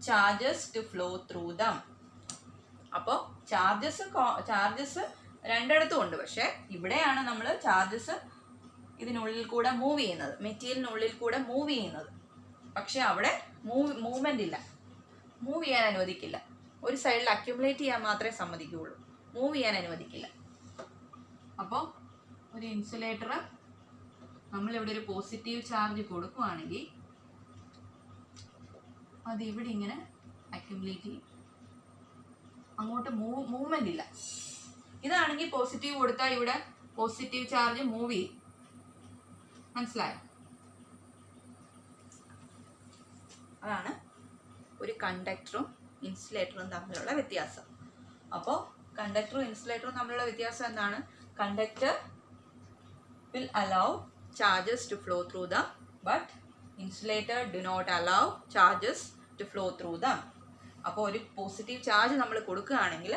charges to flow through them. അപ്പോൾ ചാർജസ് രണ്ടിടത്തും ഉണ്ട്, പക്ഷേ ഇവിടെയാണ് നമ്മൾ ചാർജസ് ഇതിനുള്ളിൽ കൂടെ മൂവ് ചെയ്യുന്നത്, മെറ്റീരിയലിനുള്ളിൽ കൂടെ മൂവ് ചെയ്യുന്നത്. പക്ഷെ അവിടെ മൂവ്മെൻ്റ് ഇല്ല, മൂവ് ചെയ്യാൻ അനുവദിക്കില്ല. ഒരു സൈഡിൽ അക്യുമുലേറ്റ് ചെയ്യാൻ മാത്രമേ സമ്മതിക്കുകയുള്ളൂ, മൂവ് ചെയ്യാൻ അനുവദിക്കില്ല. അപ്പോൾ ഒരു ഇൻസുലേറ്റർ നമ്മളിവിടെ ഒരു പോസിറ്റീവ് ചാർജ് കൊടുക്കുകയാണെങ്കിൽ അത് ഇവിടെ ഇങ്ങനെ അക്യുമുലേറ്റ് ചെയ്യും, അങ്ങോട്ട് മൂവ്മെന്റ് ഇല്ല. ഇതാണെങ്കിൽ പോസിറ്റീവ് കൊടുത്താൽ ഇവിടെ പോസിറ്റീവ് ചാർജ് മൂവ് ചെയ്യും. മനസ്സിലായോ? അതാണ് ഒരു കണ്ടക്ടറും ഇൻസുലേറ്ററും തമ്മിലുള്ള വ്യത്യാസം. അപ്പോൾ കണ്ടക്ടറും ഇൻസുലേറ്ററും തമ്മിലുള്ള വ്യത്യാസം എന്താണ്? Conductor will allow charges to flow through them, but insulator do not allow charges to flow through them. അപ്പോൾ ഒരു പോസിറ്റീവ് ചാർജ് നമ്മൾ കൊടുക്കുകയാണെങ്കിൽ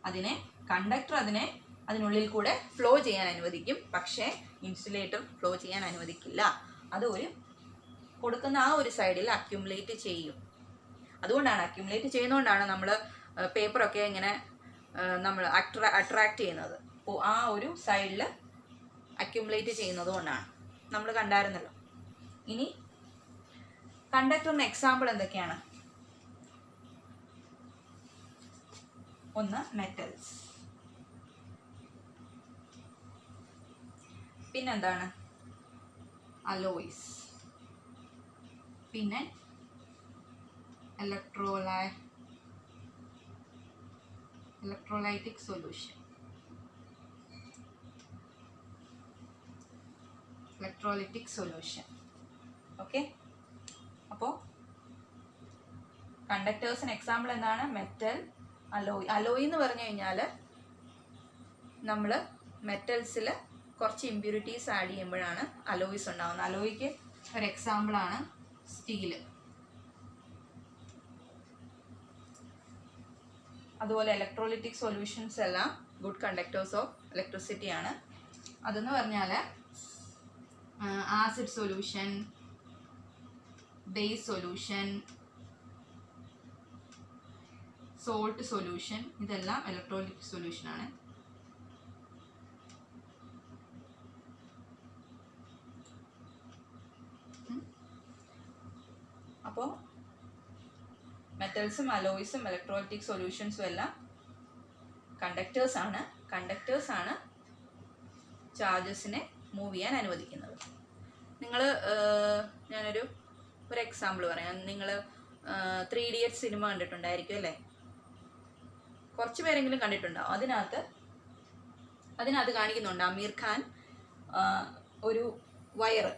അതിനെ കണ്ടക്ടർ അതിനുള്ളിൽ കൂടെ ഫ്ലോ ചെയ്യാൻ അനുവദിക്കും, പക്ഷേ ഇൻസുലേറ്റർ ഫ്ലോ ചെയ്യാൻ അനുവദിക്കില്ല. അത് കൊടുക്കുന്ന ആ ഒരു സൈഡിൽ അക്യുമുലേറ്റ് ചെയ്യും. അതുകൊണ്ടാണ് അക്യുമുലേറ്റ് ചെയ്യുന്നതുകൊണ്ടാണ് നമ്മൾ പേപ്പറൊക്കെ ഇങ്ങനെ നമ്മൾ അട്രാക്റ്റ് ചെയ്യുന്നത്. അപ്പോൾ ആ ഒരു സൈഡിൽ അക്യുമുലേറ്റ് ചെയ്യുന്നത് കൊണ്ടാണ്. നമ്മൾ കണ്ടായിരുന്നല്ലോ. ഇനി കണ്ടക്ടറിന് എക്സാമ്പിൾ എന്തൊക്കെയാണ്? ഒന്ന് മെറ്റൽസ്, പിന്നെന്താണ് അലോയ്സ്, പിന്നെ ഇലക്ട്രോലൈറ്റിക് സൊല്യൂഷൻ, ഓക്കെ. അപ്പോൾ കണ്ടക്ടേഴ്സിന് എക്സാമ്പിൾ എന്താണ്? മെറ്റൽ, അലോയ് എന്ന് പറഞ്ഞു കഴിഞ്ഞാൽ നമ്മൾ മെറ്റൽസിൽ കുറച്ച് ഇമ്പ്യൂരിറ്റീസ് ആഡ് ചെയ്യുമ്പോഴാണ് അലോയ്സ് ഉണ്ടാകുന്നത്. അലോയ്ക്ക് ഒരു എക്സാമ്പിളാണ് സ്റ്റീല്. അതുപോലെ ഇലക്ട്രോലിറ്റിക് സൊല്യൂഷൻസ് എല്ലാം ഗുഡ് കണ്ടക്ടേഴ്സ് ഓഫ് ഇലക്ട്രിസിറ്റി ആണ്. അതെന്ന് പറഞ്ഞാൽ acid solution, base solution, salt solution, ഇതെല്ലാം ഇലക്ട്രോലിറ്റിക് സൊല്യൂഷൻ ആണ്. അപ്പോൾ മെറ്റൽസും അലോയ്സും ഇലക്ട്രോലിറ്റിക് സൊല്യൂഷൻസും എല്ലാം കണ്ടക്ടേഴ്സ് ആണ് ചാർജസിനെ മൂവ് ചെയ്യാൻ അനുവദിക്കുന്നത്. ഞാനൊരു എക്സാമ്പിൾ പറയാം. നിങ്ങൾ 3 Idiots സിനിമ കണ്ടിട്ടുണ്ടായിരിക്കും അല്ലേ? കുറച്ച് പേരെങ്കിലും കണ്ടിട്ടുണ്ടാവും. അതിനകത്ത് കാണിക്കുന്നുണ്ട് അമീർ ഖാൻ ഒരു വയറ്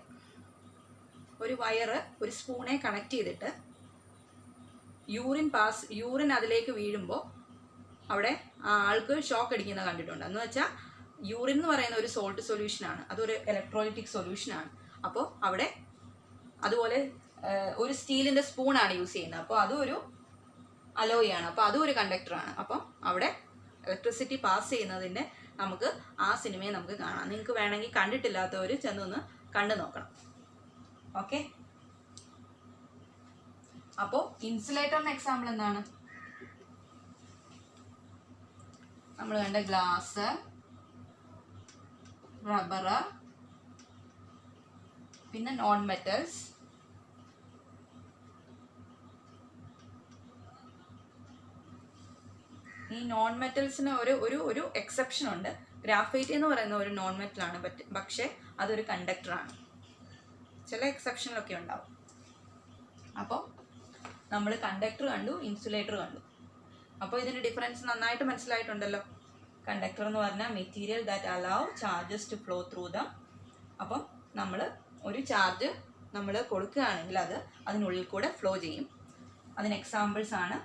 ഒരു സ്പൂണെ കണക്ട് ചെയ്തിട്ട് യൂറിൻ അതിലേക്ക് വീഴുമ്പോൾ അവിടെ ആൾക്ക് ഷോക്ക് അടിക്കുന്നത് കണ്ടിട്ടുണ്ട്. എന്ന് വെച്ചാൽ യൂറിൻ എന്ന് പറയുന്ന ഒരു സോൾട്ട് സൊല്യൂഷനാണ്, അതൊരു ഇലക്ട്രോലിറ്റിക് സൊല്യൂഷനാണ്. അപ്പോൾ അവിടെ അതുപോലെ ഒരു സ്റ്റീലിൻ്റെ സ്പൂണാണ് യൂസ് ചെയ്യുന്നത്, അപ്പോൾ അതും ഒരു അലോയ് ആണ്, അപ്പോൾ അതും ഒരു കണ്ടക്ടറാണ്. അപ്പം അവിടെ ഇലക്ട്രിസിറ്റി പാസ് ചെയ്യുന്നതിൻ്റെ നമുക്ക് ആ സിനിമയെ നമുക്ക് കാണാം. നിങ്ങൾക്ക് വേണമെങ്കിൽ കണ്ടിട്ടില്ലാത്തവർ ചെന്നൊന്ന് കണ്ടു നോക്കണം. ഓക്കെ. അപ്പോൾ ഇൻസുലേറ്ററിന് എക്സാമ്പിൾ എന്താണ്? നമ്മൾ കണ്ട ഗ്ലാസ്, റബ്ബർ, പിന്നെ നോൺ മെറ്റൽസ്, ഈ നോൺ മെറ്റൽസിന് ഒരു എക്സെപ്ഷൻ ഉണ്ട്. ഗ്രാഫൈറ്റ് എന്ന് പറയുന്ന ഒരു നോൺ മെറ്റലാണ്, പക്ഷേ അതൊരു കണ്ടക്ടറാണ്. ചില എക്സെപ്ഷനിലൊക്കെ ഉണ്ടാവും. അപ്പോൾ നമ്മൾ കണ്ടക്ടർ കണ്ടു, ഇൻസുലേറ്റർ കണ്ടു. അപ്പോൾ ഇതിൻ്റെ ഡിഫറൻസ് നന്നായിട്ട് മനസ്സിലായിട്ടുണ്ടല്ലോ. കണ്ടക്ടർ എന്ന് പറഞ്ഞാൽ material that allow charges to flow through them. അപ്പം നമ്മൾ ഒരു ചാർജ് നമ്മൾ കൊടുക്കുകയാണെങ്കിൽ അത് അതിനുള്ളിൽ കൂടെ ഫ്ലോ ചെയ്യും. അതിന് എക്സാമ്പിൾസ് ആണ്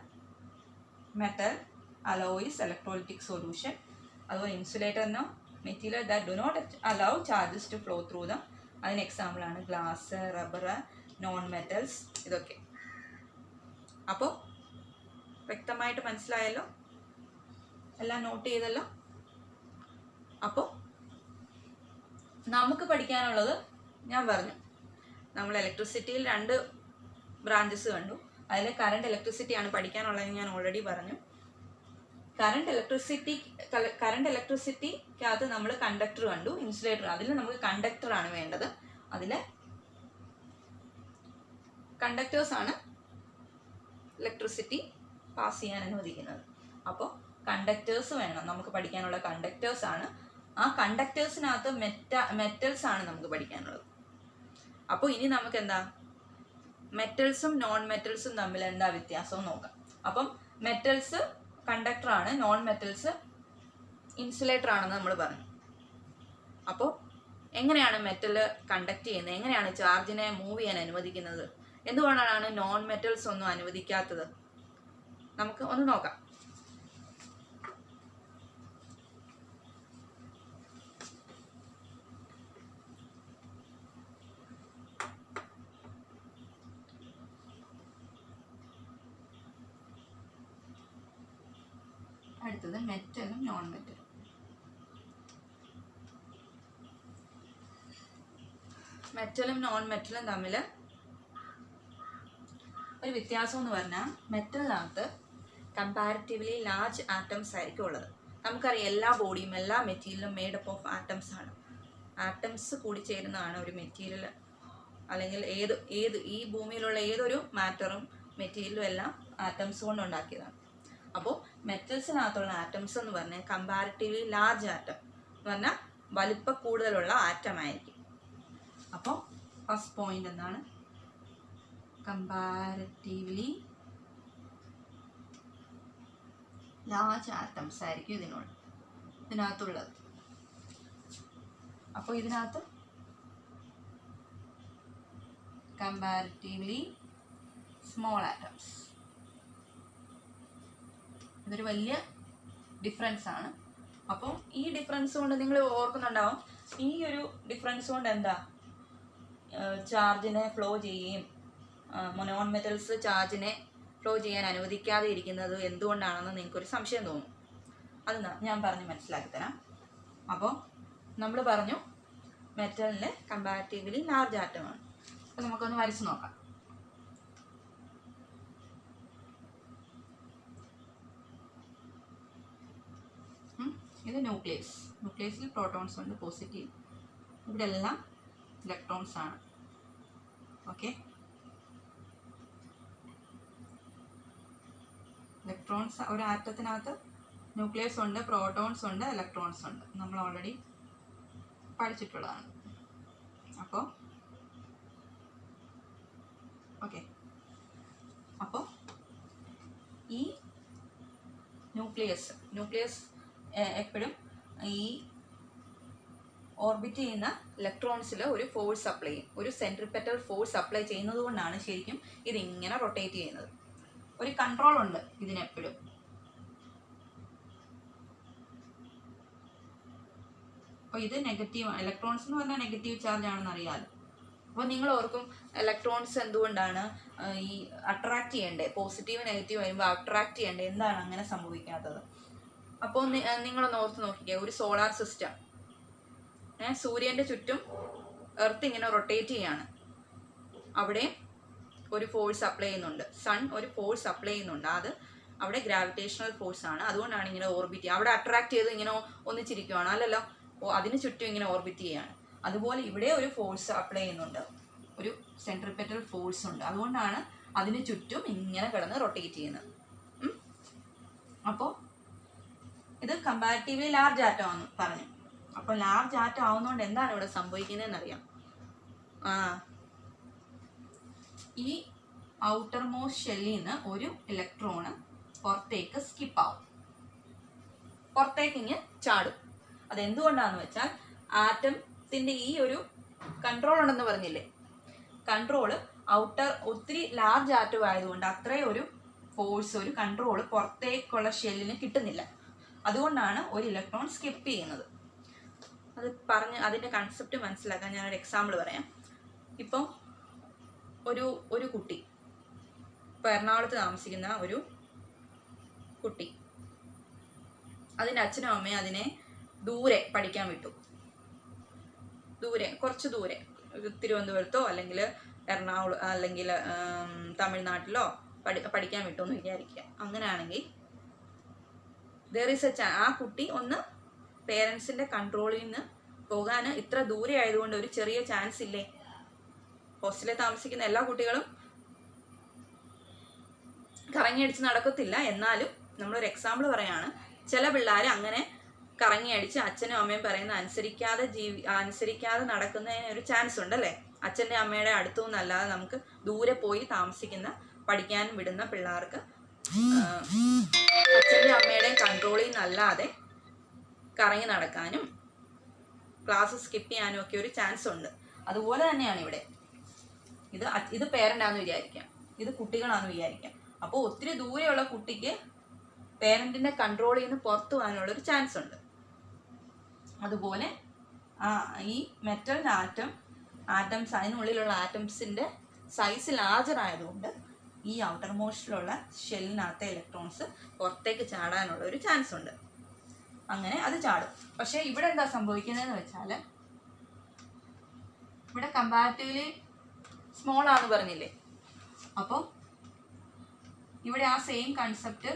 മെറ്റൽ, അലോയ്സ്, ഇലക്ട്രോലിറ്റിക് സൊല്യൂഷൻ. അതുപോലെ ഇൻസുലേറ്ററിനോ material that do not allow charges to flow through them. അതിന് എക്സാമ്പിളാണ് ഗ്ലാസ്, റബ്ബർ, നോൺ മെറ്റൽസ്, ഇതൊക്കെ. അപ്പോൾ വ്യക്തമായിട്ട് മനസ്സിലായല്ലോ, എല്ലാം നോട്ട് ചെയ്തല്ലോ. അപ്പോൾ നമുക്ക് പഠിക്കാനുള്ളത് ഞാൻ പറഞ്ഞു. നമ്മൾ ഇലക്ട്രിസിറ്റിയിൽ 2 ബ്രാഞ്ചസ് കണ്ടു. അതിൽ കറണ്ട് ഇലക്ട്രിസിറ്റിയാണ് പഠിക്കാനുള്ളത്, ഞാൻ ഓൾറെഡി പറഞ്ഞു. കറണ്ട് ഇലക്ട്രിസിറ്റിക്കകത്ത് നമ്മൾ കണ്ടക്ടർ കണ്ടു, ഇൻസുലേറ്റർ. അതിൽ നമുക്ക് കണ്ടക്ടറാണ് വേണ്ടത്. അതിൽ കണ്ടക്ടേഴ്സാണ് ഇലക്ട്രിസിറ്റി പാസ് ചെയ്യാൻ അനുവദിക്കുന്നത്. അപ്പോൾ കണ്ടക്ടേഴ്സ് വേണം നമുക്ക് പഠിക്കാനുള്ള. കണ്ടക്ടേഴ്സാണ്. ആ കണ്ടക്ടേഴ്സിനകത്ത് മെറ്റൽസ് ആണ് നമുക്ക് പഠിക്കാനുള്ളത്. അപ്പോൾ ഇനി നമുക്ക് എന്താ, മെറ്റൽസും നോൺ മെറ്റൽസും തമ്മിൽ എന്താ വ്യത്യാസവും നോക്കാം. അപ്പം മെറ്റൽസ് കണ്ടക്ടറാണ്, നോൺ മെറ്റൽസ് ഇൻസുലേറ്റർ ആണെന്ന് നമ്മൾ പറഞ്ഞു. അപ്പോൾ എങ്ങനെയാണ് മെറ്റൽ കണ്ടക്ട് ചെയ്യുന്നത്, എങ്ങനെയാണ് ചാർജിനെ മൂവ് ചെയ്യാൻ അനുവദിക്കുന്നത്, എന്തുകൊണ്ടാണ് നോൺ മെറ്റൽസ് ഒന്നും അനുവദിക്കാത്തത്, നമുക്ക് ഒന്ന് നോക്കാം. അടുത്തത് മെറ്റലും നോൺ മെറ്റലും. മെറ്റലും നോൺ മെറ്റലും തമ്മിൽ ഒരു വ്യത്യാസം എന്ന് പറഞ്ഞാൽ മെറ്റലിനകത്ത് കമ്പാരിറ്റീവ്ലി ലാർജ് ആറ്റംസ് ആയിരിക്കും ഉള്ളത്. നമുക്കറിയാം എല്ലാ ബോഡിയും എല്ലാ മെറ്റീരിയലും മേഡപ്പ് ഓഫ് ആറ്റംസ് ആണ്. ആറ്റംസ് കൂടി ചേരുന്നതാണ് ഒരു മെറ്റീരിയൽ, അല്ലെങ്കിൽ ഏത് ഈ ഭൂമിയിലുള്ള ഏതൊരു മാറ്ററും മെറ്റീരിയലും എല്ലാം ആറ്റംസ് കൊണ്ട് ഉണ്ടാക്കിയതാണ്. അപ്പോൾ മെറ്റൽസിനകത്തുള്ള ആറ്റംസ് എന്ന് പറഞ്ഞാൽ കമ്പാരിറ്റീവ്ലി ലാർജ് ആറ്റം എന്ന് പറഞ്ഞാൽ വലിപ്പം കൂടുതലുള്ള ആറ്റം ആയിരിക്കും. അപ്പോൾ ഫസ്റ്റ് പോയിന്റ് എന്താണ്? കമ്പാരിറ്റീവ്ലി ലാർജ് ആറ്റംസ് ആയിരിക്കും ഇതിനകത്തുള്ളത്. അപ്പോൾ ഇതിനകത്ത് കമ്പാരിറ്റീവ്ലി സ്മോൾ ആറ്റംസ്, ഇതൊരു വലിയ ഡിഫറൻസ് ആണ്. അപ്പോൾ ഈ ഡിഫറൻസ് കൊണ്ട് നിങ്ങൾ ഓർക്കുന്നുണ്ടാവും, ഈ ഒരു ഡിഫറൻസ് കൊണ്ട് എന്താ ചാർജിനെ ഫ്ലോ ചെയ്യുകയും നോൺ മെറ്റൽസ് ചാർജിനെ ഫ്ലോ ചെയ്യാൻ അനുവദിക്കാതെ ഇരിക്കുന്നത് എന്തുകൊണ്ടാണെന്ന് നിങ്ങൾക്കൊരു സംശയം തോന്നും. അത് ഞാൻ പറഞ്ഞ് മനസ്സിലാക്കി തരാം. അപ്പോൾ നമ്മൾ പറഞ്ഞു മെറ്റലിൻ്റെ കമ്പാരിറ്റീവ്ലി ലാർജ് ആറ്റമാണ്. അപ്പോൾ നമുക്കൊന്ന് വരച്ച് നോക്കാം. ഇത് ന്യൂക്ലിയസിൽ പ്രോട്ടോൺസ് ഉണ്ട്, പോസിറ്റീവ്. ഇവിടെ എല്ലാം ഇലക്ട്രോൺസ് ആണ്. ഓക്കെ, ഇലക്ട്രോൺസ് ഒരു ആറ്റത്തിനകത്ത് ന്യൂക്ലിയസ് ഉണ്ട്, പ്രോട്ടോൺസ് ഉണ്ട്, ഇലക്ട്രോൺസ് ഉണ്ട്. നമ്മൾ ഓൾറെഡി പഠിച്ചിട്ടുള്ളതാണ്. അപ്പോൾ ഓക്കെ, അപ്പോൾ ഈ ന്യൂക്ലിയസ് എപ്പോഴും ഈ ഓർബിറ്റ് ചെയ്യുന്ന ഇലക്ട്രോൺസിൽ ഒരു ഫോഴ്സ് അപ്ലൈ ചെയ്യും, ഒരു സെൻട്രിപെറ്റൽ ഫോഴ്സ് അപ്ലൈ ചെയ്യുന്നത് കൊണ്ടാണ് ശരിക്കും ഇതിങ്ങനെ റൊട്ടേറ്റ് ചെയ്യുന്നത്. ഒരു കൺട്രോൾ ഉണ്ട് ഇതിനെപ്പോഴും. അപ്പോൾ ഇത് നെഗറ്റീവ്, ഇലക്ട്രോൺസ് എന്ന് പറഞ്ഞാൽ നെഗറ്റീവ് ചാർജ് ആണെന്ന് അറിയാമല്ലോ. അപ്പോൾ നിങ്ങൾ ഓർക്കും ഇലക്ട്രോൺസ് എന്തുകൊണ്ടാണ് ഈ അട്രാക്ട് ചെയ്യേണ്ടത്, പോസിറ്റീവ് നെഗറ്റീവ് വരുമ്പോൾ അട്രാക്ട് ചെയ്യേണ്ടത്, എന്താണ് അങ്ങനെ സംഭവിക്കാത്തത്? അപ്പോൾ നിങ്ങളൊന്ന് ഓർത്ത് നോക്കിക്കുക, ഒരു സോളാർ സിസ്റ്റം, സൂര്യൻ്റെ ചുറ്റും എർത്ത് ഇങ്ങനെ റൊട്ടേറ്റ് ചെയ്യാണ്. അവിടെ ഒരു ഫോഴ്സ് അപ്ലൈ ചെയ്യുന്നുണ്ട്, സൺ ഒരു ഫോഴ്സ് അപ്ലൈ ചെയ്യുന്നുണ്ട്. അത് അവിടെ ഗ്രാവിറ്റേഷണൽ ഫോഴ്സ് ആണ്. അതുകൊണ്ടാണ് ഇങ്ങനെ ഓർബിറ്റ് ചെയ്യുക. അവിടെ അട്രാക്ട് ചെയ്ത് ഇങ്ങനെ ഒന്നിച്ചിരിക്കുകയാണ്, അല്ലല്ലോ, അതിന് ചുറ്റും ഇങ്ങനെ ഓർബിറ്റ് ചെയ്യുകയാണ്. അതുപോലെ ഇവിടെ ഒരു ഫോഴ്സ് അപ്ലൈ ചെയ്യുന്നുണ്ട്, ഒരു സെൻട്രിപെറ്റൽ ഫോഴ്സ് ഉണ്ട്. അതുകൊണ്ടാണ് അതിന് ചുറ്റും ഇങ്ങനെ കിടന്ന് റൊട്ടേറ്റ് ചെയ്യുന്നത്. അപ്പോൾ ഇത് കമ്പാരിറ്റീവ്ലി ലാർജ് ആറ്റം ആണെന്ന് പറഞ്ഞു. അപ്പോൾ ലാർജ് ആറ്റം ആവുന്നതുകൊണ്ട് എന്താണ് ഇവിടെ സംഭവിക്കുന്നതെന്നറിയാം. ഈ ഔട്ടർ മോസ്റ്റ് ഷെല്ലിൽ നിന്ന് ഒരു ഇലക്ട്രോണ് പുറത്തേക്ക് സ്കിപ്പാവും, പുറത്തേക്ക് ഇങ്ങനെ ചാടും. അതെന്തുകൊണ്ടാണെന്ന് വെച്ചാൽ ആറ്റത്തിൻ്റെ ഈ ഒരു കൺട്രോൾ ഉണ്ടെന്ന് പറഞ്ഞില്ലേ, കൺട്രോള് ഒത്തിരി ലാർജ് ആറ്റം ആയതുകൊണ്ട് അത്രയും ഒരു ഫോഴ്സ്, ഒരു കൺട്രോൾ പുറത്തേക്കുള്ള ഷെല്ലിന് കിട്ടുന്നില്ല. അതുകൊണ്ടാണ് ഒരു ഇലക്ട്രോൺ സ്കിപ്പ് ചെയ്യുന്നത്. അത് പറഞ്ഞ് അതിൻ്റെ കൺസെപ്റ്റ് മനസ്സിലാക്കാൻ ഞാനൊരു എക്സാമ്പിൾ പറയാം. ഇപ്പോൾ ഒരു കുട്ടി, ഇപ്പോൾ എറണാകുളത്ത് താമസിക്കുന്ന ഒരു കുട്ടി, അതിൻ്റെ അച്ഛനും അമ്മയും അതിനെ ദൂരെ പഠിക്കാൻ വിട്ടു. കുറച്ച് ദൂരെ, തിരുവനന്തപുരത്തോ അല്ലെങ്കിൽ എറണാകുളം അല്ലെങ്കിൽ തമിഴ്നാട്ടിലോ പഠിക്കാൻ വിട്ടു എന്ന് വിചാരിക്കുക. അങ്ങനെയാണെങ്കിൽ ആ കുട്ടി ഒന്ന് പേരൻസിൻ്റെ കൺട്രോളിൽ നിന്ന് പോകാൻ ഇത്ര ദൂരെ ആയതുകൊണ്ട് ഒരു ചെറിയ ചാൻസ് ഇല്ലേ? ഹോസ്റ്റലിൽ താമസിക്കുന്ന എല്ലാ കുട്ടികളും കറങ്ങിയടിച്ച് നടക്കത്തില്ല. എന്നാലും നമ്മളൊരു പറയാണ്, ചില പിള്ളേർ അങ്ങനെ കറങ്ങിയടിച്ച് അച്ഛനും അമ്മയും പറയുന്ന അനുസരിക്കാതെ നടക്കുന്നതിന് ഒരു ചാൻസ് ഉണ്ടല്ലേ. അച്ഛൻ്റെ അമ്മയുടെ അടുത്തുനിന്നല്ലാതെ നമുക്ക് ദൂരെ പോയി താമസിക്കുന്ന പഠിക്കാൻ വിടുന്ന പിള്ളേർക്ക് അച്ഛൻ്റെ അമ്മയുടെയും കൺട്രോളിൽ നിന്നല്ലാതെ കറങ്ങി നടക്കാനും ക്ലാസ് സ്കിപ്പ് ചെയ്യാനും ഒക്കെ ഒരു ചാൻസ് ഉണ്ട്. അതുപോലെ തന്നെയാണ് ഇവിടെ. ഇത് പേരൻ്റാണെന്ന് വിചാരിക്കാം, ഇത് കുട്ടികളാണെന്ന് വിചാരിക്കാം. അപ്പോൾ ഒത്തിരി ദൂരെയുള്ള കുട്ടിക്ക് പേരൻറ്റിൻ്റെ കൺട്രോളിൽ നിന്ന് പുറത്തു പോകാനുള്ളൊരു ചാൻസ് ഉണ്ട്. അതുപോലെ ഈ മെറ്റൽ ആറ്റംസ്, അതിനുള്ളിലുള്ള ആറ്റംസിൻ്റെ സൈസ് ലാർജർ ആയതുകൊണ്ട് ഈ ഔട്ടർ മോസ്റ്റിലുള്ള ഷെല്ലിനകത്തെ ഇലക്ട്രോൺസ് പുറത്തേക്ക് ചാടാനുള്ള ഒരു ചാൻസ് ഉണ്ട്. അങ്ങനെ അത് ചാടും. പക്ഷേ ഇവിടെ എന്താ സംഭവിക്കുന്നതെന്ന് വെച്ചാൽ, ഇവിടെ കമ്പാരിറ്റീവ്ലി സ്മോൾ ആണെന്ന് പറഞ്ഞില്ലേ. അപ്പോൾ ഇവിടെ ആ സെയിം കൺസെപ്റ്റ്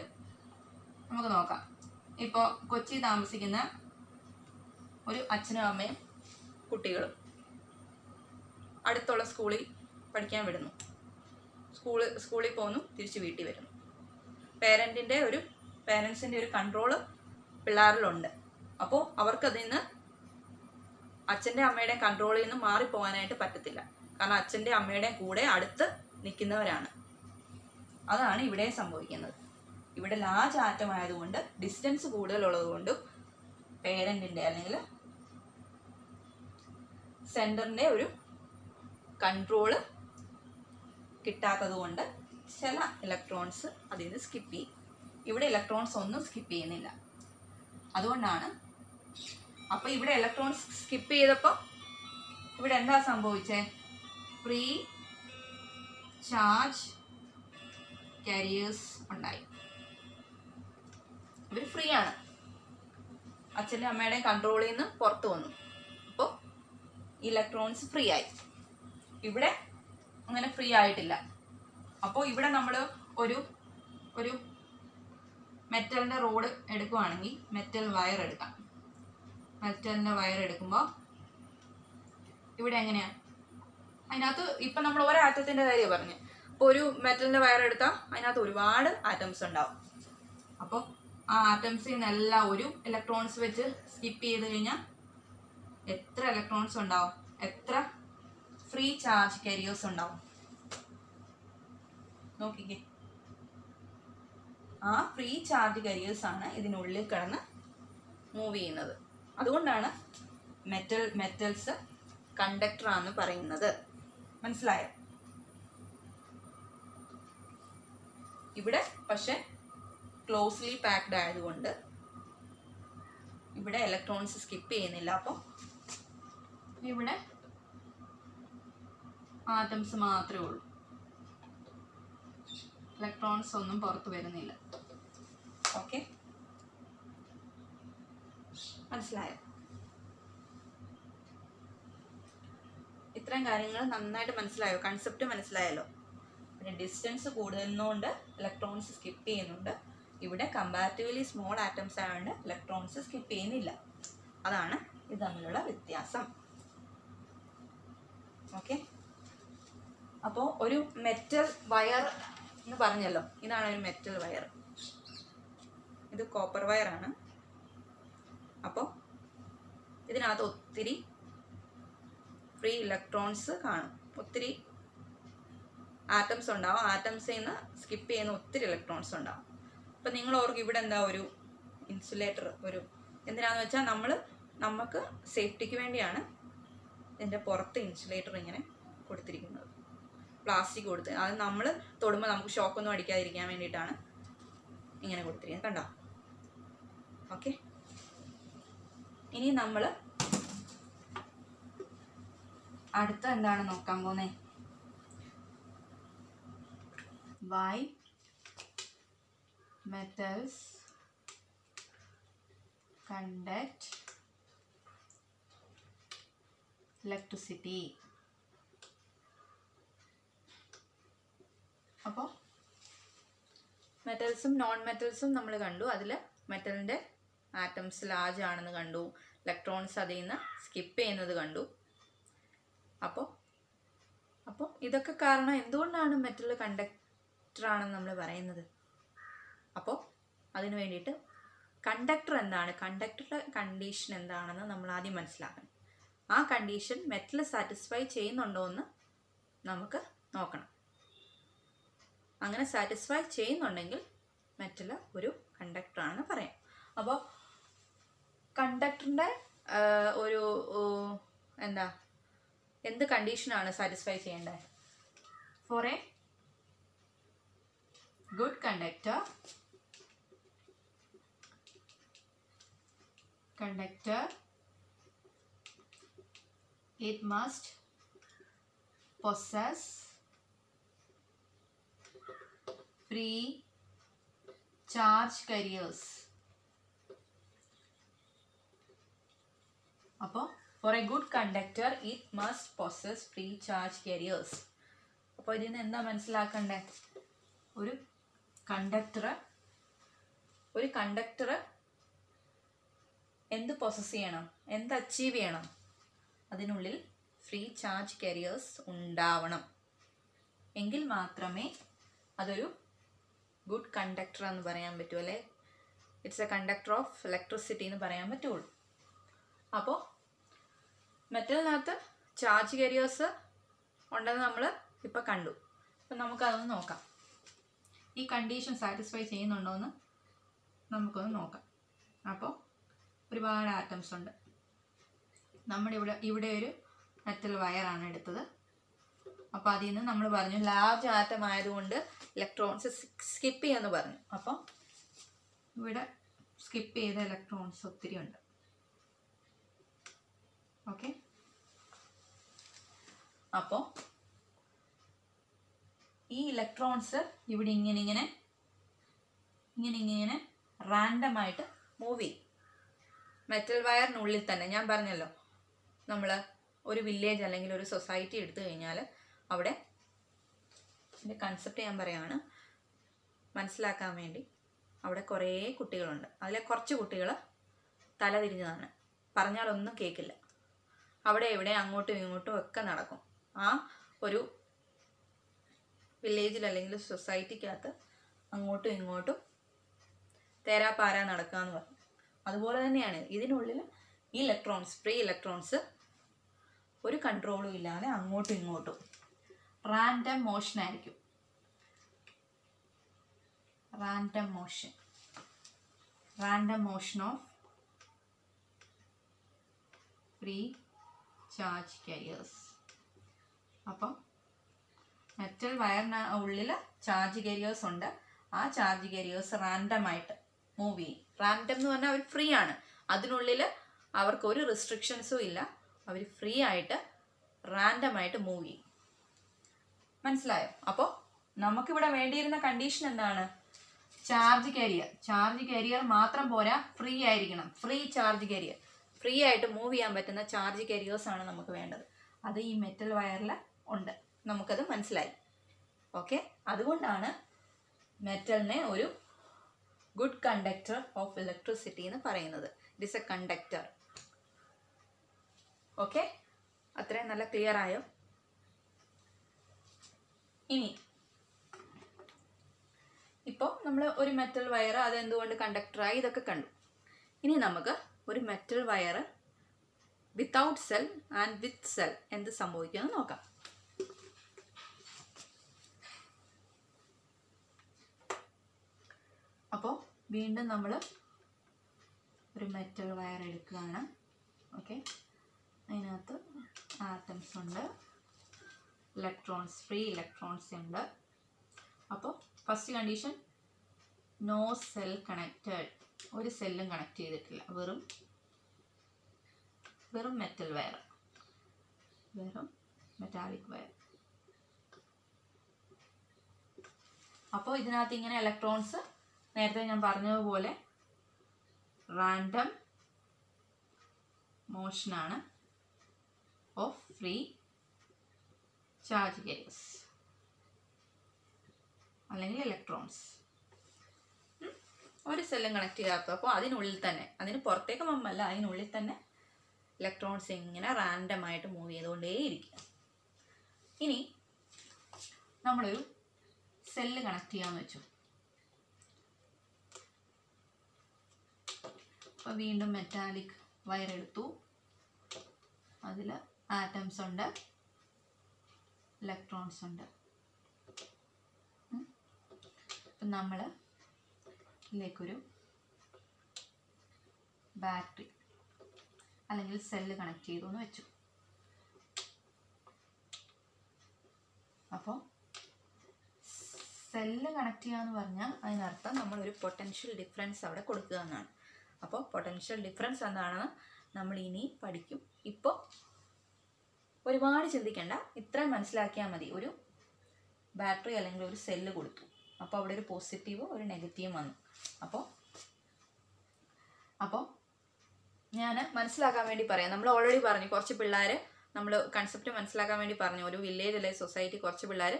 നമുക്ക് നോക്കാം. ഇപ്പോൾ കൊച്ചി താമസിക്കുന്ന ഒരു അച്ഛനും അമ്മയും കുട്ടികളും അടുത്തുള്ള സ്കൂളിൽ പഠിക്കാൻ വിടുന്നു. സ്കൂളിൽ പോകുന്നു, തിരിച്ച് വീട്ടിൽ വരുന്നു. പേരൻസിൻ്റെ ഒരു കൺട്രോള് പിള്ളേരിലുണ്ട്. അപ്പോൾ അവർക്കതിൽ നിന്ന് അച്ഛൻ്റെ അമ്മയുടെയും കൺട്രോളിൽ നിന്ന് മാറിപ്പോകാനായിട്ട് പറ്റത്തില്ല. കാരണം അച്ഛൻ്റെ അമ്മയുടെയും കൂടെ അടുത്ത് നിൽക്കുന്നവരാണ്. അതാണ് ഇവിടെ സംഭവിക്കുന്നത്. ഇവിടെ ലാർജ് ആറ്റം ആയതുകൊണ്ട്, ഡിസ്റ്റൻസ് കൂടുതലുള്ളതുകൊണ്ടും, പേരൻറ്റിൻ്റെ അല്ലെങ്കിൽ സെൻറ്ററിൻ്റെ ഒരു കൺട്രോള് കിട്ടാത്തത് കൊണ്ട് ചില ഇലക്ട്രോൺസ് അതിൽ നിന്ന് സ്കിപ്പ് ചെയ്യും. ഇവിടെ ഇലക്ട്രോൺസ് ഒന്നും സ്കിപ്പ് ചെയ്യുന്നില്ല. അതുകൊണ്ടാണ് അപ്പോൾ ഇവിടെ ഇലക്ട്രോൺസ് സ്കിപ്പ് ചെയ്തപ്പോൾ ഇവിടെ എന്താ സംഭവിച്ചേ? ഫ്രീ ചാർജ് കാരിയേഴ്സ് ഉണ്ടായി. ഇവർ ഫ്രീ ആണ്, അച്ഛൻ്റെ അമ്മയുടെയും കൺട്രോളിൽ നിന്ന് പുറത്തു വന്നു. അപ്പോൾ ഇലക്ട്രോൺസ് ഫ്രീ ആയി. ഇവിടെ അങ്ങനെ ഫ്രീ ആയിട്ടില്ല. അപ്പോൾ ഇവിടെ നമ്മൾ ഒരു മെറ്റലിൻ്റെ റോഡ് എടുക്കുകയാണെങ്കിൽ മെറ്റൽ വയർ എടുക്കാം. മെറ്റലിൻ്റെ വയർ എടുക്കുമ്പോൾ ഇവിടെ എങ്ങനെയാണ്? അതിനകത്ത് ഇപ്പം നമ്മൾ ഓരോ ആറ്റത്തിൻ്റെ കാര്യം പറഞ്ഞു. അപ്പോൾ ഒരു മെറ്റലിൻ്റെ വയർ എടുത്താൽ അതിനകത്ത് ഒരുപാട് ആറ്റംസ് ഉണ്ടാവും. അപ്പോൾ ആ ആറ്റംസിൽ നിന്നെല്ലാം ഒരു ഇലക്ട്രോൺസ് വെച്ച് സ്കിപ്പ് ചെയ്ത് കഴിഞ്ഞാൽ എത്ര ഇലക്ട്രോൺസ് ഉണ്ടാവും? എത്ര ഫ്രീ ചാർജ് കാരിയേഴ്സ് ഉണ്ടാവും? നോക്കിക്കേ. ആ ഫ്രീ ചാർജ് കാരിയേഴ്സാണ് ഇതിനുള്ളിൽ കിടന്ന് മൂവ് ചെയ്യുന്നത്. അതുകൊണ്ടാണ് മെറ്റൽസ് കണ്ടക്ടറാണെന്ന് പറയുന്നത്. മനസ്സിലായോ? ഇവിടെ പക്ഷെ ക്ലോസ്ലി പാക്ഡ് ആയതുകൊണ്ട് ഇവിടെ ഇലക്ട്രോൺസ് സ്കിപ്പ് ചെയ്യുന്നില്ല. അപ്പോൾ ഇവിടെ ആറ്റംസ് മാത്രമേ ഉള്ളൂ, ഇലക്ട്രോൺസ് ഒന്നും പുറത്തു വരുന്നില്ല. ഓക്കെ, മനസ്സിലായോ? ഇത്രയും കാര്യങ്ങൾ നന്നായിട്ട് മനസ്സിലായോ? കൺസെപ്റ്റ് മനസ്സിലായല്ലോ. പിന്നെ ഡിസ്റ്റൻസ് കൂടുതലുകൊണ്ട് ഇലക്ട്രോൺസ് സ്കിപ്പ് ചെയ്യുന്നുണ്ട്. ഇവിടെ കമ്പാരിറ്റീവ്ലി സ്മോൾ ആറ്റംസ് ആയതുകൊണ്ട് ഇലക്ട്രോൺസ് സ്കിപ്പ് ചെയ്യുന്നില്ല. അതാണ് ഇത് തമ്മിലുള്ള വ്യത്യാസം. ഓക്കെ, അപ്പോൾ ഒരു മെറ്റൽ വയർ എന്ന് പറഞ്ഞല്ലോ, ഇതാണ് ഒരു മെറ്റൽ വയർ. ഇത് കോപ്പർ വയറാണ്. അപ്പോൾ ഇതിനകത്ത് ഒത്തിരി ഫ്രീ ഇലക്ട്രോൺസ് കാണും, ഒത്തിരി ആറ്റംസ് ഉണ്ടാവും. ആറ്റംസിൽ നിന്ന് സ്കിപ്പ് ചെയ്യുന്ന ഒത്തിരി ഇലക്ട്രോൺസ് ഉണ്ടാവും. അപ്പം നിങ്ങൾ ഓർക്കും ഇവിടെ എന്താ ഒരു ഇൻസുലേറ്റർ, എന്തിനാണെന്ന് വെച്ചാൽ നമുക്ക് സേഫ്റ്റിക്ക് വേണ്ടിയാണ് ഇതിൻ്റെ പുറത്ത് ഇൻസുലേറ്റർ ഇങ്ങനെ കൊടുത്തിരിക്കുന്നത്, പ്ലാസ്റ്റിക് കൊടുത്ത്. അത് നമ്മൾ തൊടുമ്പോൾ നമുക്ക് ഷോക്കൊന്നും അടിക്കാതിരിക്കാൻ വേണ്ടിയിട്ടാണ് ഇങ്ങനെ കൊടുത്തിരിക്കുന്നത്. കണ്ടോ? ഓക്കെ, ഇനി നമ്മൾ അടുത്ത എന്താണ് നോക്കാൻ പോകുന്നത്? Why metals conduct electricity. അപ്പോൾ മെറ്റൽസും നോൺ മെറ്റൽസും നമ്മൾ കണ്ടു. അതിൽ മെറ്റലിൻ്റെ ആറ്റംസ് ലാർജ് ആണെന്ന് കണ്ടു, ഇലക്ട്രോൺസ് അതിൽ നിന്ന് സ്കിപ്പ് ചെയ്യുന്നത് കണ്ടു. അപ്പോൾ ഇതൊക്കെ കാരണം എന്തുകൊണ്ടാണ് മെറ്റൽ കണ്ടക്ടറാണെന്ന് നമ്മൾ പറയുന്നത്? അപ്പോൾ അതിന് വേണ്ടിയിട്ട് കണ്ടക്ടർ എന്താണ്, കണ്ടക്ടറുടെ കണ്ടീഷൻ എന്താണെന്ന് നമ്മൾ ആദ്യം മനസ്സിലാക്കണം. ആ കണ്ടീഷൻ മെറ്റൽ സാറ്റിസ്ഫൈ ചെയ്യുന്നുണ്ടോ എന്ന് നമുക്ക് നോക്കണം. അങ്ങനെ സാറ്റിസ്ഫൈ ചെയ്യുന്നുണ്ടെങ്കിൽ മെറ്റൽ ഒരു കണ്ടക്ടറാണെന്ന് പറയാം. അപ്പോൾ കണ്ടക്ടറിൻ്റെ എന്ത് കണ്ടീഷനാണ് സാറ്റിസ്ഫൈ ചെയ്യേണ്ടത്? For a good conductor it must possess free charge carriers. അപ്പോൾ for a good conductor it must possess free charge carriers. അപ്പോൾ ഇതിൽ നിന്ന് എന്താ മനസ്സിലാക്കണ്ടേ? ഒരു ഒരു കണ്ടക്ടർ എന്ത് പൊസസ് ചെയ്യണം, എന്ത് അച്ചീവ് ചെയ്യണം? അതിനുള്ളിൽ ഫ്രീ ചാർജ് കാരിയേഴ്സ് ഉണ്ടാവണം. എങ്കിൽ മാത്രമേ അതൊരു ഗുഡ് കണ്ടക്ടർ എന്ന് പറയാൻ പറ്റൂ, അല്ലേ? It's A conductor of electricity എന്ന് പറയാൻ പറ്റുള്ളൂ. അപ്പോൾ മെറ്റലിനകത്ത് ചാർജ് കാരിയേഴ്സ് ഉണ്ടെന്ന് നമ്മൾ ഇപ്പോൾ കണ്ടു. അപ്പം നമുക്കതൊന്ന് നോക്കാം. ഈ കണ്ടീഷൻ സാറ്റിസ്ഫൈ ചെയ്യുന്നുണ്ടോ എന്ന് നമുക്കൊന്ന് നോക്കാം. അപ്പോൾ ഒരുപാട് ആറ്റംസ് ഉണ്ട്. നമ്മുടെ ഇവിടെ ഒരു മെറ്റൽ വയറാണ് എടുത്തത്. അപ്പോൾ അതിൽ നിന്ന് നമ്മൾ പറഞ്ഞു ലാർജ് ആറ്റം ആയതുകൊണ്ട് ഇലക്ട്രോൺസ് സ്കിപ്പ് ചെയ്യാന്ന് പറഞ്ഞു. അപ്പോൾ ഇവിടെ സ്കിപ്പ് ചെയ്ത ഇലക്ട്രോൺസ് ഒത്തിരി ഉണ്ട്. ഓക്കെ, അപ്പോൾ ഈ ഇലക്ട്രോൺസ് ഇവിടെ ഇങ്ങനെ റാൻഡമായിട്ട് മൂവ് ചെയ്യും. മെറ്റൽ വയറിനുള്ളിൽ തന്നെ. ഞാൻ പറഞ്ഞല്ലോ, നമ്മൾ ഒരു വില്ലേജ് അല്ലെങ്കിൽ ഒരു സൊസൈറ്റി എടുത്തു കഴിഞ്ഞാൽ അവിടെ ഇതിൻ്റെ കൺസെപ്റ്റ് ഞാൻ പറയുകയാണ് മനസ്സിലാക്കാൻ വേണ്ടി. അവിടെ കുറേ കുട്ടികളുണ്ട്. അതിലെ കുറച്ച് കുട്ടികൾ തലതിരിഞ്ഞതാണ്, പറഞ്ഞാലൊന്നും കേൾക്കില്ല. അവിടെ ഇവിടെ അങ്ങോട്ടും ഇങ്ങോട്ടും ഒക്കെ നടക്കും. ആ ഒരു വില്ലേജിൽ അല്ലെങ്കിൽ സൊസൈറ്റിക്കകത്ത് അങ്ങോട്ടും ഇങ്ങോട്ടും തേരാപ്പാര നടക്കുക എന്ന് പറഞ്ഞു. അതുപോലെ തന്നെയാണ് ഇതിനുള്ളിൽ ഈ ഇലക്ട്രോൺസ്, ഫ്രീ ഇലക്ട്രോൺസ് ഒരു കൺട്രോളും ഇല്ലാതെ അങ്ങോട്ടും ഇങ്ങോട്ടും റാൻഡം മോഷൻ ആയിരിക്കും. Random motion of free charge careers. അപ്പം മെറ്റൽ വയറിന് ഉള്ളിൽ ചാർജ് കാരിയേഴ്സ് ഉണ്ട്. ആ ചാർജ് കാരിയേഴ്സ് റാൻഡമായിട്ട് മൂവ് ചെയ്യും. റാൻഡം എന്ന് പറഞ്ഞാൽ അവർ ഫ്രീ ആണ്. അതിനുള്ളിൽ അവർക്ക് ഒരു റെസ്ട്രിക്ഷൻസും ഇല്ല. അവർ ഫ്രീ ആയിട്ട് റാൻഡമായിട്ട് മൂവ് ചെയ്യും. മനസ്സിലായോ? അപ്പോൾ നമുക്കിവിടെ വേണ്ടിയിരുന്ന കണ്ടീഷൻ എന്താണ്? ചാർജ് കാരിയർ മാത്രം പോരാ, ഫ്രീ ആയിരിക്കണം. ഫ്രീ ചാർജ് കാരിയർ, ഫ്രീ ആയിട്ട് മൂവ് ചെയ്യാൻ പറ്റുന്ന ചാർജ് കാരിയേഴ്സ് ആണ് നമുക്ക് വേണ്ടത്. അത് ഈ മെറ്റൽ വയറിൽ ഉണ്ട്. നമുക്കത് മനസ്സിലായി. ഓക്കെ, അതുകൊണ്ടാണ് മെറ്റലിനെ ഒരു ഗുഡ് കണ്ടക്ടർ ഓഫ് ഇലക്ട്രിസിറ്റി എന്ന് പറയുന്നത്. It is A conductor. Okay, അത്രയും നല്ല ക്ലിയർ ആയോ? ഇനി ഇപ്പോൾ നമ്മൾ ഒരു മെറ്റൽ വയർ അതെന്തുകൊണ്ട് കണ്ടക്ടറായി ഇതൊക്കെ കണ്ടു. ഇനി നമുക്ക് ഒരു metal wire without cell and with cell എന്ത് സംഭവിക്കുമെന്ന് നോക്കാം. അപ്പോൾ വീണ്ടും നമ്മൾ ഒരു മെറ്റൽ വയർ എടുക്കുകയാണ്. ഓക്കെ, അതിനകത്ത് ആറ്റംസ് ഉണ്ട്, ഇലക്ട്രോൺസ്, ഫ്രീ ഇലക്ട്രോൺസ് ഉണ്ട്. അപ്പോൾ first condition, no cell connected. ഒരു സെല്ലും കണക്ട് ചെയ്തിട്ടില്ല, വെറും മെറ്റൽ വയർ, വെറും മെറ്റാലിക് വയർ. അപ്പോൾ ഇതിനകത്ത് ഇങ്ങനെ ഇലക്ട്രോൺസ് നേരത്തെ ഞാൻ പറഞ്ഞതുപോലെ റാൻഡം മോഷനാണ് ഓഫ് ഫ്രീ ചാർജ് കാരിയേഴ്സ് അല്ലെങ്കിൽ ഇലക്ട്രോൺസ്. ഒരു സെല്ലും കണക്ട് ചെയ്യാത്ത. അപ്പോൾ അതിനുള്ളിൽ തന്നെ, അതിന് പുറത്തേക്ക് മുമ്പല്ല, അതിനുള്ളിൽ തന്നെ ഇലക്ട്രോൺസ് ഇങ്ങനെ റാൻഡമായിട്ട് മൂവ് ചെയ്തുകൊണ്ടേയിരിക്കും. ഇനി നമ്മളൊരു സെല്ല് കണക്ട് ചെയ്യാമെന്ന് വെച്ചു. അപ്പോൾ വീണ്ടും മെറ്റാലിക് വയർ എടുത്തു. അതിൽ ആറ്റംസ് ഉണ്ട്, ഇലക്ട്രോൺസ് ഉണ്ട്. അപ്പം നമ്മൾ ഇതിലേക്കൊരു ബാറ്ററി അല്ലെങ്കിൽ സെല്ല് കണക്ട് ചെയ്തു എന്ന് വെച്ചു. അപ്പോൾ സെല്ല് കണക്ട് ചെയ്യുക എന്ന് പറഞ്ഞാൽ അതിനർത്ഥം നമ്മളൊരു പൊട്ടൻഷ്യൽ ഡിഫറൻസ് അവിടെ കൊടുക്കുക എന്നാണ്. അപ്പോൾ പൊട്ടൻഷ്യൽ ഡിഫറൻസ് എന്താണെന്ന് നമ്മൾ ഇനി പഠിക്കും. ഇപ്പോൾ ഒരുപാട് ചിന്തിക്കേണ്ട, ഇത്രയും മനസ്സിലാക്കിയാൽ മതി. ഒരു ബാറ്ററി അല്ലെങ്കിൽ ഒരു സെല്ല് കൊടുത്തു, അപ്പോൾ അവിടെ ഒരു പോസിറ്റീവും ഒരു നെഗറ്റീവും വന്നു. അപ്പോൾ ഞാൻ മനസ്സിലാക്കാൻ വേണ്ടി പറയാം. നമ്മൾ ഓൾറെഡി പറഞ്ഞു, കുറച്ച് പിള്ളേർ നമ്മൾ കൺസെപ്റ്റ് മനസ്സിലാക്കാൻ വേണ്ടി പറഞ്ഞു. ഒരു വില്ലേജ് അല്ലെങ്കിൽ സൊസൈറ്റി കുറച്ച് പിള്ളേർ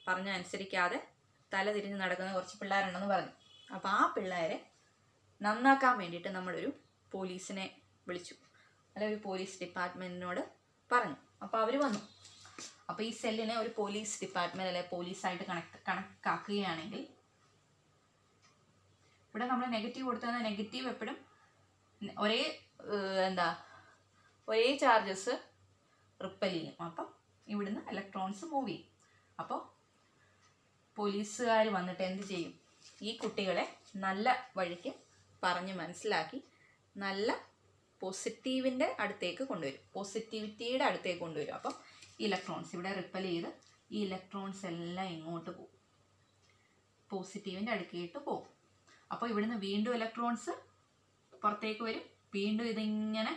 പറഞ്ഞ അനുസരിക്കാതെ തല തിരിഞ്ഞ് നടക്കുന്ന കുറച്ച് പിള്ളേരുണ്ടെന്ന് പറഞ്ഞു. അപ്പോൾ ആ പിള്ളേരെ നന്നാക്കാൻ വേണ്ടിയിട്ട് നമ്മളൊരു പോലീസിനെ വിളിച്ചു, അല്ലെ ഒരു പോലീസ് ഡിപ്പാർട്ട്മെൻറ്റിനോട് പറഞ്ഞു. അപ്പോൾ അവർ വന്നു. അപ്പോൾ ഈ സെല്ലിനെ ഒരു പോലീസ് ഡിപ്പാർട്ട്മെൻറ്റ് അല്ലെ പോലീസായിട്ട് കണക്കാക്കുകയാണെങ്കിൽ ഇവിടെ നമ്മൾ നെഗറ്റീവ് കൊടുത്താൽ നെഗറ്റീവ് എപ്പോഴും ഒരേ ചാർജസ് റിപ്പൽ ചെയ്യും. അപ്പം ഇവിടുന്ന് ഇലക്ട്രോൺസ് മൂവ് ചെയ്യും. അപ്പോൾ പോലീസുകാർ വന്നിട്ട് എന്ത് ചെയ്യും? ഈ കുട്ടികളെ നല്ല വഴിക്ക് പറഞ്ഞ് മനസ്സിലാക്കി നല്ല പോസിറ്റീവിൻ്റെ അടുത്തേക്ക് കൊണ്ടുവരും, പോസിറ്റിവിറ്റിയുടെ അടുത്തേക്ക് കൊണ്ടുവരും. അപ്പം ഇലക്ട്രോൺസ് ഇവിടെ റിപ്പൽ ചെയ്ത് ഈ ഇലക്ട്രോൺസ് എല്ലാം ഇങ്ങോട്ട് പോകും, പോസിറ്റീവിൻ്റെ അടുക്കേട്ട് പോകും. അപ്പോൾ ഇവിടുന്ന് വീണ്ടും ഇലക്ട്രോൺസ് പുറത്തേക്ക് വരും, വീണ്ടും ഇതിങ്ങനെ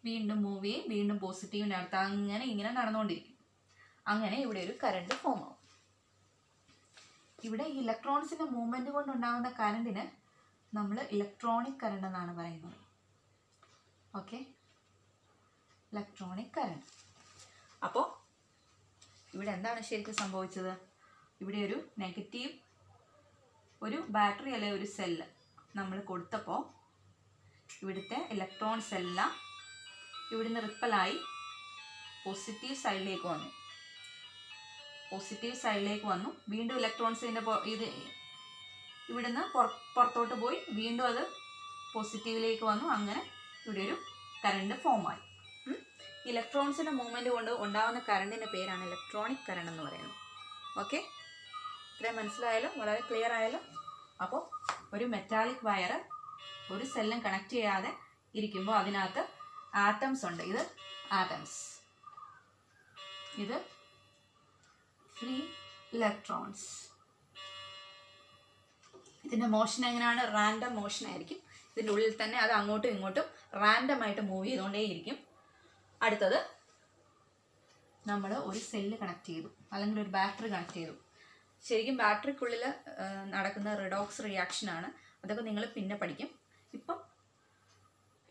വീണ്ടും മൂവ് ചെയ്യും, വീണ്ടും പോസിറ്റീവിൻ്റെ അടുത്ത് അങ്ങനെ ഇങ്ങനെ നടന്നുകൊണ്ടിരിക്കും. അങ്ങനെ ഇവിടെ ഒരു കറണ്ട് ഫോം ആവും. ഇവിടെ ഈ ഇലക്ട്രോൺസിൻ്റെ മൂവ്മെൻറ്റ് കൊണ്ടുണ്ടാകുന്ന കറണ്ടിന് നമ്മൾ ഇലക്ട്രോണിക് കറണ്ട് എന്നാണ് പറയുന്നത്. Okay, electronic current. അപ്പോൾ ഇവിടെ എന്താണ് ശരിക്കും സംഭവിച്ചത്? ഇവിടെ ഒരു നെഗറ്റീവ് ഒരു ബാറ്ററി അല്ലെ ഒരു സെല്ല് നമ്മൾ കൊടുത്തപ്പോൾ ഇവിടുത്തെ ഇലക്ട്രോൺസ് എല്ലാം ഇവിടുന്ന് റിപ്പലായി പോസിറ്റീവ് സൈഡിലേക്ക് വന്നു. പോസിറ്റീവ് സൈഡിലേക്ക് വന്നു. വീണ്ടും ഇലക്ട്രോൺസിൻ്റെ ഇത് ഇവിടുന്ന് പുറത്തോട്ട് പോയി വീണ്ടും അത് പോസിറ്റീവിലേക്ക് വന്നു. അങ്ങനെ ഇവിടെ ഒരു കറണ്ട് ഫോമായി. ഇലക്ട്രോൺസിൻ്റെ മൂവ്മെൻറ്റ് കൊണ്ട് ഉണ്ടാകുന്ന കറണ്ടിൻ്റെ പേരാണ് ഇലക്ട്രോണിക് കറണ്ട് എന്ന് പറയുന്നത്. ഓക്കെ, ഇത്രയും മനസ്സിലായാലും വളരെ ക്ലിയർ ആയാലും. അപ്പോൾ ഒരു മെറ്റാലിക് വയർ ഒരു സെല്ലും കണക്ട് ചെയ്യാതെ ഇരിക്കുമ്പോൾ അതിനകത്ത് ആറ്റംസ് ഉണ്ട്. ഇത് ആറ്റംസ്, ഇത് ഫ്രീ ഇലക്ട്രോൺസ്. ഇതിൻ്റെ മോഷൻ എങ്ങനെയാണ്? റാൻഡം മോഷൻ ആയിരിക്കും. ഇതിൻ്റെ ഉള്ളിൽ തന്നെ അത് അങ്ങോട്ടും ഇങ്ങോട്ടും റാൻഡമായിട്ട് മൂവ് ചെയ്തുകൊണ്ടേയിരിക്കും. അടുത്തത് നമ്മൾ ഒരു സെല്ല് കണക്ട് ചെയ്തു, അല്ലെങ്കിൽ ഒരു ബാറ്ററി കണക്ട് ചെയ്തു. ശരിക്കും ബാറ്ററിക്കുള്ളിൽ നടക്കുന്ന റിഡോക്സ് റിയാക്ഷനാണ്. അതൊക്കെ നിങ്ങൾ പിന്നെ പഠിക്കും. ഇപ്പം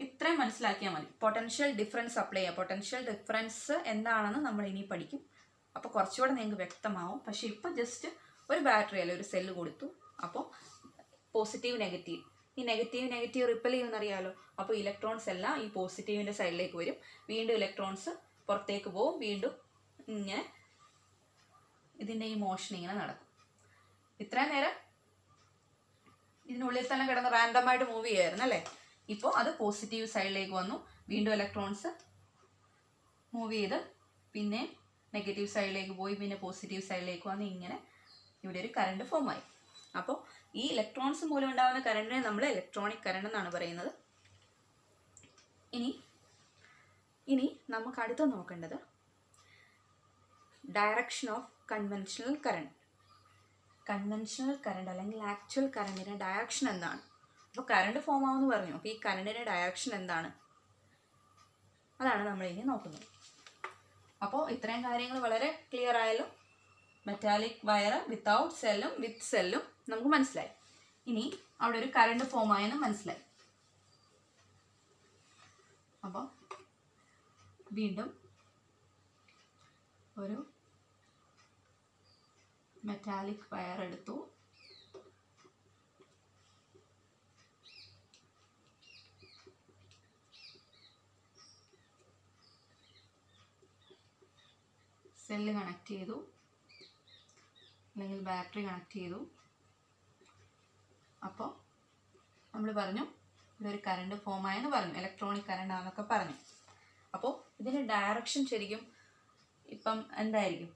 ഇത്രയും മനസ്സിലാക്കിയാൽ മതി. പൊട്ടൻഷ്യൽ ഡിഫറൻസ് അപ്ലൈ ചെയ്യുക. പൊട്ടൻഷ്യൽ ഡിഫറൻസ് എന്താണെന്ന് നമ്മൾ ഇനി പഠിക്കും. അപ്പോൾ കുറച്ചുകൂടെ നിങ്ങൾക്ക് വ്യക്തമാവും. പക്ഷേ ഇപ്പോൾ ജസ്റ്റ് ഒരു ബാറ്ററി അല്ല ഒരു സെല്ല് കൊടുത്തു. അപ്പോൾ പോസിറ്റീവ് നെഗറ്റീവ്, ഈ നെഗറ്റീവ് റിപ്പൽ ചെയ്യുമെന്നറിയാമല്ലോ. അപ്പോൾ ഇലക്ട്രോൺസ് എല്ലാം ഈ പോസിറ്റീവിൻ്റെ സൈഡിലേക്ക് വരും, വീണ്ടും ഇലക്ട്രോൺസ് പുറത്തേക്ക് പോകും, വീണ്ടും ഇങ്ങനെ ഇതിൻ്റെ ഈ മോഷൻ ഇങ്ങനെ നടക്കും. ഇത്രയും നേരം ഇതിനുള്ളിൽ തന്നെ കിടന്ന് റാൻഡമായിട്ട് മൂവ് ചെയ്യുമായിരുന്നു അല്ലേ. ഇപ്പോൾ അത് പോസിറ്റീവ് സൈഡിലേക്ക് വന്നു, വീണ്ടും ഇലക്ട്രോൺസ് മൂവ് ചെയ്ത് പിന്നെ നെഗറ്റീവ് സൈഡിലേക്ക് പോയി, പിന്നെ പോസിറ്റീവ് സൈഡിലേക്ക് വന്ന് ഇങ്ങനെ ഇവിടെ ഒരു കറണ്ട് ഫോമായി. അപ്പോൾ ഈ ഇലക്ട്രോൺസ് മൂലം ഉണ്ടാകുന്ന കറണ്ടിനെ നമ്മൾ ഇലക്ട്രോണിക് കറണ്ട് എന്നാണ് പറയുന്നത്. ഇനി നമുക്ക് അടുത്ത് നോക്കേണ്ടത് direction of conventional current. Conventional current അല്ലെങ്കിൽ ആക്ച്വൽ കറണ്ടിൻ്റെ ഡയറക്ഷൻ എന്താണ്? അപ്പോൾ കറണ്ട് ഫോം ആവുമെന്ന് പറഞ്ഞു. അപ്പോൾ ഈ കറണ്ടിൻ്റെ ഡയറക്ഷൻ എന്താണ്? അതാണ് നമ്മളിനി നോക്കുന്നത്. അപ്പോൾ ഇത്രയും കാര്യങ്ങൾ വളരെ ക്ലിയർ ആയാലും മെറ്റാലിക് വയർ വിത്തൗട്ട് സെല്ലും വിത്ത് സെല്ലും നമുക്ക് മനസ്സിലായി. ഇനി അവിടെ ഒരു കറണ്ട് ഫോം ആയെന്ന് മനസ്സിലായി. അപ്പോൾ വീണ്ടും ഒരു മെറ്റാലിക് വയർ എടുത്തു. സെല്ല് കണക്ട് ചെയ്തു, അല്ലെങ്കിൽ ബാറ്ററി കണക്ട് ചെയ്തു. അപ്പോൾ നമ്മൾ പറഞ്ഞു ഇതൊരു കറണ്ട് ഫോമായെന്ന് പറഞ്ഞു, ഇലക്ട്രോണിക് കറണ്ട് ആണെന്നൊക്കെ പറഞ്ഞു. അപ്പോൾ ഇതിൻ്റെ ഡയറക്ഷൻ ശരിക്കും ഇപ്പം എന്തായിരിക്കും?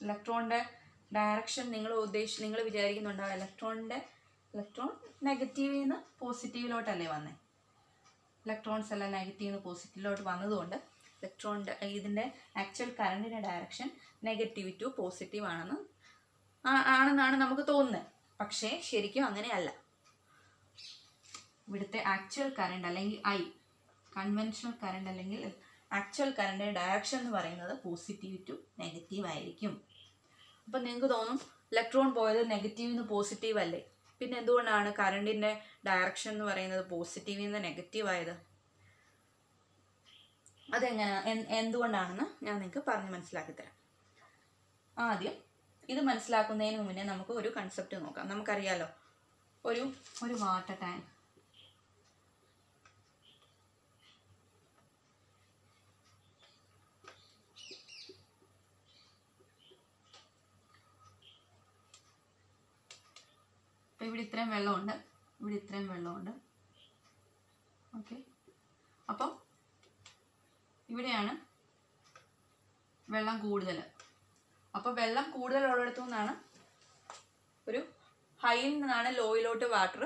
ഇലക്ട്രോണിൻ്റെ ഡയറക്ഷൻ നിങ്ങൾ വിചാരിക്കുന്നുണ്ടാവും ഇലക്ട്രോൺ നെഗറ്റീവിൽ നിന്ന് പോസിറ്റീവിലോട്ടല്ലേ വന്നേ. ഇലക്ട്രോൺസ് എല്ലാം നെഗറ്റീവിൽ നിന്ന് പോസിറ്റീവിലോട്ട് വന്നതുകൊണ്ട് ഇതിൻ്റെ ആക്ച്വൽ കറണ്ടിൻ്റെ ഡയറക്ഷൻ നെഗറ്റീവ് ടു പോസിറ്റീവ് ആണെന്നാണ് നമുക്ക് തോന്നുന്നത്. പക്ഷേ ശരിക്കും അങ്ങനെയല്ല. ഇവിടുത്തെ ആക്ച്വൽ കറണ്ട് അല്ലെങ്കിൽ കൺവെൻഷണൽ കറണ്ട് അല്ലെങ്കിൽ ആക്ച്വൽ കറണ്ടിൻ്റെ ഡയറക്ഷൻ എന്ന് പറയുന്നത് പോസിറ്റീവ് ടു നെഗറ്റീവ് ആയിരിക്കും. അപ്പം നിങ്ങൾക്ക് തോന്നും ഇലക്ട്രോൺ പോയത് നെഗറ്റീവിൽ നിന്ന് പോസിറ്റീവ് അല്ലേ, പിന്നെ എന്തുകൊണ്ടാണ് കറണ്ടിൻ്റെ ഡയറക്ഷൻ എന്ന് പറയുന്നത് പോസിറ്റീവിൽ നിന്ന് നെഗറ്റീവ് ആയത്? എന്തുകൊണ്ടാണെന്ന് ഞാൻ നിങ്ങൾക്ക് പറഞ്ഞ് മനസ്സിലാക്കി തരാം. ആദ്യം ഇത് മനസ്സിലാക്കുന്നതിന് മുന്നേ നമുക്ക് ഒരു കൺസെപ്റ്റ് നോക്കാം. നമുക്കറിയാലോ, ഒരു വാട്ടർ ടാങ്ക്. അപ്പോൾ ഇവിടെ ഇത്രയും വെള്ളമുണ്ട്, ഇവിടെ ഇത്രയും വെള്ളമുണ്ട്. ഓക്കെ, അപ്പം ഇവിടെയാണ് വെള്ളം കൂടുതൽ. അപ്പോൾ വെള്ളം കൂടുതലുള്ളിടത്തു നിന്നാണ് ഒരു ഹൈയിൽ നിന്നാണ് ലോയിലോട്ട് വാട്ടർ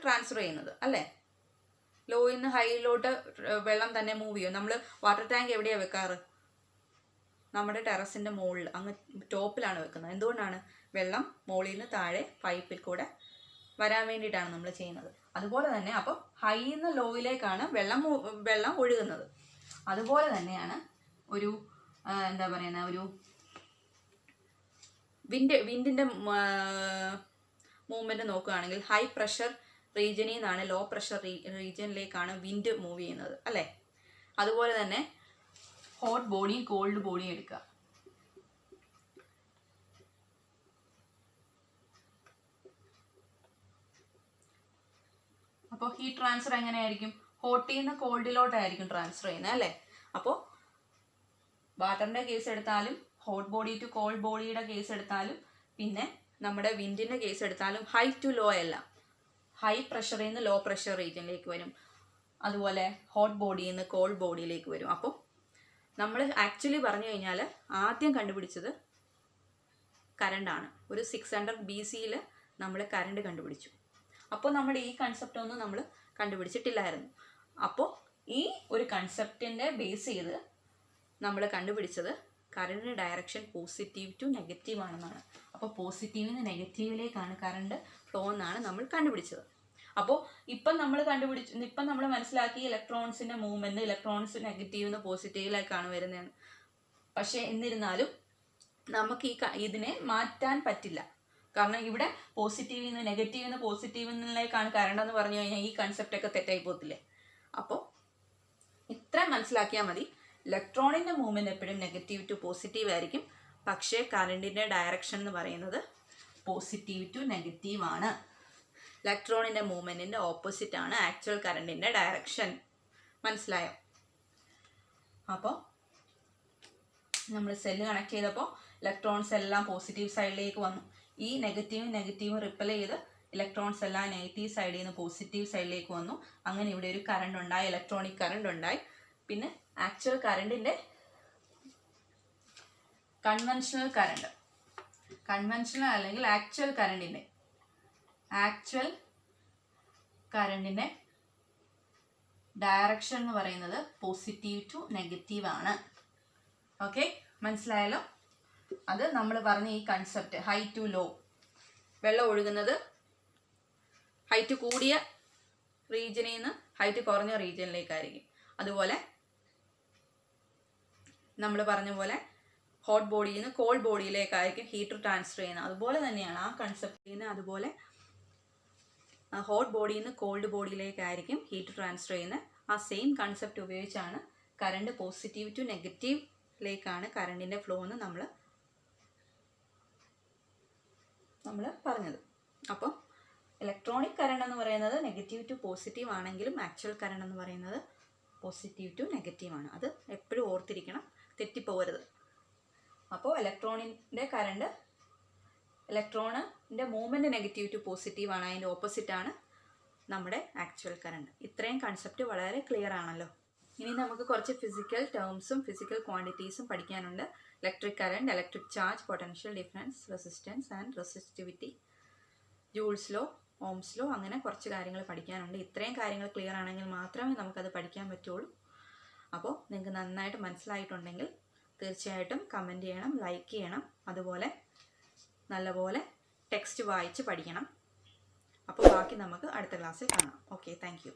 ട്രാൻസ്ഫർ ചെയ്യുന്നത് അല്ലേ. ലോയിൽ നിന്ന് ഹൈയിലോട്ട് വെള്ളം തന്നെ മൂവ് ചെയ്യും. നമ്മൾ വാട്ടർ ടാങ്ക് എവിടെയാണ് വെക്കാറ്? നമ്മുടെ ടെറസിൻ്റെ മുകളിൽ, അങ്ങ് ടോപ്പിലാണ് വെക്കുന്നത്. എന്തുകൊണ്ടാണ്? വെള്ളം മുകളിൽ നിന്ന് താഴെ പൈപ്പിൽ കൂടെ വരാൻ വേണ്ടിയിട്ടാണ് നമ്മൾ ചെയ്യുന്നത്. അതുപോലെ തന്നെ അപ്പോൾ ഹൈയിൽ നിന്ന് ലോയിലേക്കാണ് വെള്ളം ഒഴുകുന്നത്. അതുപോലെ തന്നെയാണ് ഒരു എന്താ പറയുന്ന ഒരു വിൻഡിൻ്റെ മൂവ്മെൻറ്റ് നോക്കുകയാണെങ്കിൽ ഹൈ പ്രഷർ റീജിയനിൽ നിന്നാണ് ലോ പ്രഷർ റീജിയനിലേക്കാണ് വിൻഡ് മൂവ് ചെയ്യുന്നത് അല്ലേ. അതുപോലെ തന്നെ ഹോട്ട് ബോഡിയും കോൾഡ് ബോഡിയും എടുക്കുക. അപ്പോൾ ഹീറ്റ് ട്രാൻസ്ഫർ എങ്ങനെയായിരിക്കും? ഹോട്ടിൽ നിന്ന് കോൾഡിലോട്ടായിരിക്കും ട്രാൻസ്ഫർ ചെയ്യുന്നത് അല്ലേ. അപ്പോൾ വാട്ടറിൻ്റെ കേസ് എടുത്താലും ഹോട്ട് ബോഡി ടു കോൾഡ് ബോഡിയുടെ കേസ് എടുത്താലും പിന്നെ നമ്മുടെ വിൻഡിൻ്റെ കേസ് എടുത്താലും ഹൈ ടു ലോ അല്ല, ഹൈ പ്രഷറിൽ നിന്ന് ലോ പ്രഷർ റീജിയനിലേക്ക് വരും. അതുപോലെ ഹോട്ട് ബോഡിയിൽ നിന്ന് കോൾഡ് ബോഡിയിലേക്ക് വരും. അപ്പോൾ നമ്മൾ ആക്ച്വലി പറഞ്ഞു കഴിഞ്ഞാൽ ആദ്യം കണ്ടുപിടിച്ചത് കറണ്ടാണ്. ഒരു 600 BCയിൽ നമ്മൾ കറണ്ട് കണ്ടുപിടിച്ചു. അപ്പോൾ നമ്മുടെ ഈ കൺസെപ്റ്റ് ഒന്നും നമ്മൾ കണ്ടുപിടിച്ചിട്ടില്ലായിരുന്നു. അപ്പോൾ ഈ ഒരു കൺസെപ്റ്റിൻ്റെ ബേസ് ചെയ്ത് നമ്മൾ കണ്ടുപിടിച്ചത് കറണ്ടിൻ്റെ ഡയറക്ഷൻ പോസിറ്റീവ് ടു നെഗറ്റീവ് ആണെന്നാണ്. അപ്പോൾ പോസിറ്റീവിൽ നിന്ന് നെഗറ്റീവിലേക്കാണ് കറണ്ട് ഫ്ലോ എന്നാണ് നമ്മൾ കണ്ടുപിടിച്ചത്. അപ്പോൾ ഇപ്പം നമ്മൾ മനസ്സിലാക്കി ഇലക്ട്രോൺസിൻ്റെ മൂവ്മെൻറ്റ്, ഇലക്ട്രോൺസ് നെഗറ്റീവിൽ നിന്ന് പോസിറ്റീവിലേക്കാണ് വരുന്നതെന്ന്. പക്ഷേ എന്നിരുന്നാലും നമുക്ക് ഇതിനെ മാറ്റാൻ പറ്റില്ല. കാരണം ഇവിടെ പോസിറ്റീവിൽ നിന്ന് നെഗറ്റീവിൽ നിന്ന് പോസിറ്റീവിലേക്കാണ് കറണ്ട് എന്ന് പറഞ്ഞു കഴിഞ്ഞാൽ ഈ കൺസെപ്റ്റൊക്കെ തെറ്റായി പോകത്തില്ലേ. അപ്പോൾ ഇത്ര മനസ്സിലാക്കിയാൽ മതി. ഇലക്ട്രോണിൻ്റെ മൂവ്മെൻറ്റ് എപ്പോഴും നെഗറ്റീവ് ടു പോസിറ്റീവ് ആയിരിക്കും. പക്ഷേ കറണ്ടിൻ്റെ ഡയറക്ഷൻ എന്ന് പറയുന്നത് പോസിറ്റീവ് ടു നെഗറ്റീവ് ആണ്. ഇലക്ട്രോണിൻ്റെ മൂവ്മെൻറ്റിൻ്റെ ഓപ്പോസിറ്റ് ആണ് ആക്ച്വൽ കറണ്ടിൻ്റെ ഡയറക്ഷൻ. മനസ്സിലായോ? അപ്പോൾ നമ്മൾ സെല്ല് കണക്ട് ചെയ്തപ്പോൾ ഇലക്ട്രോൺസ് എല്ലാം പോസിറ്റീവ് സൈഡിലേക്ക് വന്നു. ഈ നെഗറ്റീവും റിപ്പൽ ചെയ്ത് ഇലക്ട്രോൺസ് എല്ലാം നെഗറ്റീവ് സൈഡിൽ നിന്ന് പോസിറ്റീവ് സൈഡിലേക്ക് വന്നു. അങ്ങനെ ഇവിടെ ഒരു കറണ്ട് ഉണ്ടായി, ഇലക്ട്രോണിക് കറണ്ട് ഉണ്ടായി. പിന്നെ ആക്ച്വൽ കറണ്ടിൻ്റെ കൺവെൻഷണൽ അല്ലെങ്കിൽ ആക്ച്വൽ കറണ്ടിൻ്റെ ഡയറക്ഷൻ എന്ന് പറയുന്നത് പോസിറ്റീവ് ടു നെഗറ്റീവ് ആണ്. ഓക്കെ, മനസ്സിലായല്ലോ? അത് നമ്മൾ പറഞ്ഞ ഈ കൺസെപ്റ്റ് ഹൈ ടു ലോ, വെള്ളം ഒഴുകുന്നത് ഹൈറ്റ് കൂടിയ റീജിയനിൽ നിന്ന് ഹൈറ്റ് കുറഞ്ഞ റീജിയനിലേക്കായിരിക്കും. അതുപോലെ നമ്മൾ പറഞ്ഞ പോലെ ഹോട്ട് ബോഡിയിൽ നിന്ന് കോൾഡ് ബോഡിയിലേക്കായിരിക്കും ഹീറ്റ് ട്രാൻസ്ഫർ ചെയ്യുന്നത്. അതുപോലെ തന്നെയാണ് ആ കൺസെപ്റ്റിൽ നിന്ന് അതുപോലെ ഹോട്ട് ബോഡിയിൽ നിന്ന് കോൾഡ് ബോഡിയിലേക്കായിരിക്കും ഹീറ്റ് ട്രാൻസ്ഫർ ചെയ്യുന്നത്. ആ സെയിം കൺസെപ്റ്റ് ഉപയോഗിച്ചാണ് കറണ്ട് പോസിറ്റീവ് ടു നെഗറ്റീവിലേക്കാണ് കറണ്ടിൻ്റെ ഫ്ലോ എന്ന് നമ്മൾ പറഞ്ഞത്. അപ്പോൾ ഇലക്ട്രോണിക് കറണ്ട് എന്ന് പറയുന്നത് നെഗറ്റീവ് ടു പോസിറ്റീവ് ആണെങ്കിലും ആക്ച്വൽ കറണ്ട് എന്ന് പറയുന്നത് പോസിറ്റീവ് ടു നെഗറ്റീവ് ആണ്. അത് എപ്പോഴും ഓർത്തിരിക്കണം, തെറ്റിപ്പോകരുത്. അപ്പോൾ ഇലക്ട്രോണിൻ്റെ മൂവ്മെൻറ്റ് നെഗറ്റീവ് ടു പോസിറ്റീവ് ആണ്, അതിൻ്റെ ഓപ്പോസിറ്റാണ് നമ്മുടെ ആക്ച്വൽ കറണ്ട്. ഇത്രയും കൺസെപ്റ്റ് വളരെ ക്ലിയർ ആണല്ലോ. ഇനി നമുക്ക് കുറച്ച് ഫിസിക്കൽ ടേംസും ഫിസിക്കൽ ക്വാണ്ടിറ്റീസും പഠിക്കാനുണ്ട്. Electric current, electric charge, potential difference, resistance and resistivity, Joule's law, Ohm's law, അങ്ങനെ കുറച്ച് കാര്യങ്ങൾ പഠിക്കാനുണ്ട്. ഇത്രയും കാര്യങ്ങൾ ക്ലിയർ ആണെങ്കിൽ മാത്രമേ നമുക്കത് പഠിക്കാൻ പറ്റുള്ളൂ. അപ്പോൾ നിങ്ങൾക്ക് നന്നായിട്ട് മനസ്സിലായിട്ടുണ്ടെങ്കിൽ തീർച്ചയായിട്ടും കമൻറ്റ് ചെയ്യണം, ലൈക്ക് ചെയ്യണം. അതുപോലെ നല്ലപോലെ ടെക്സ്റ്റ് വായിച്ച് പഠിക്കണം. അപ്പോൾ ബാക്കി നമുക്ക് അടുത്ത ക്ലാസ്സിൽ കാണാം. Okay, thank you.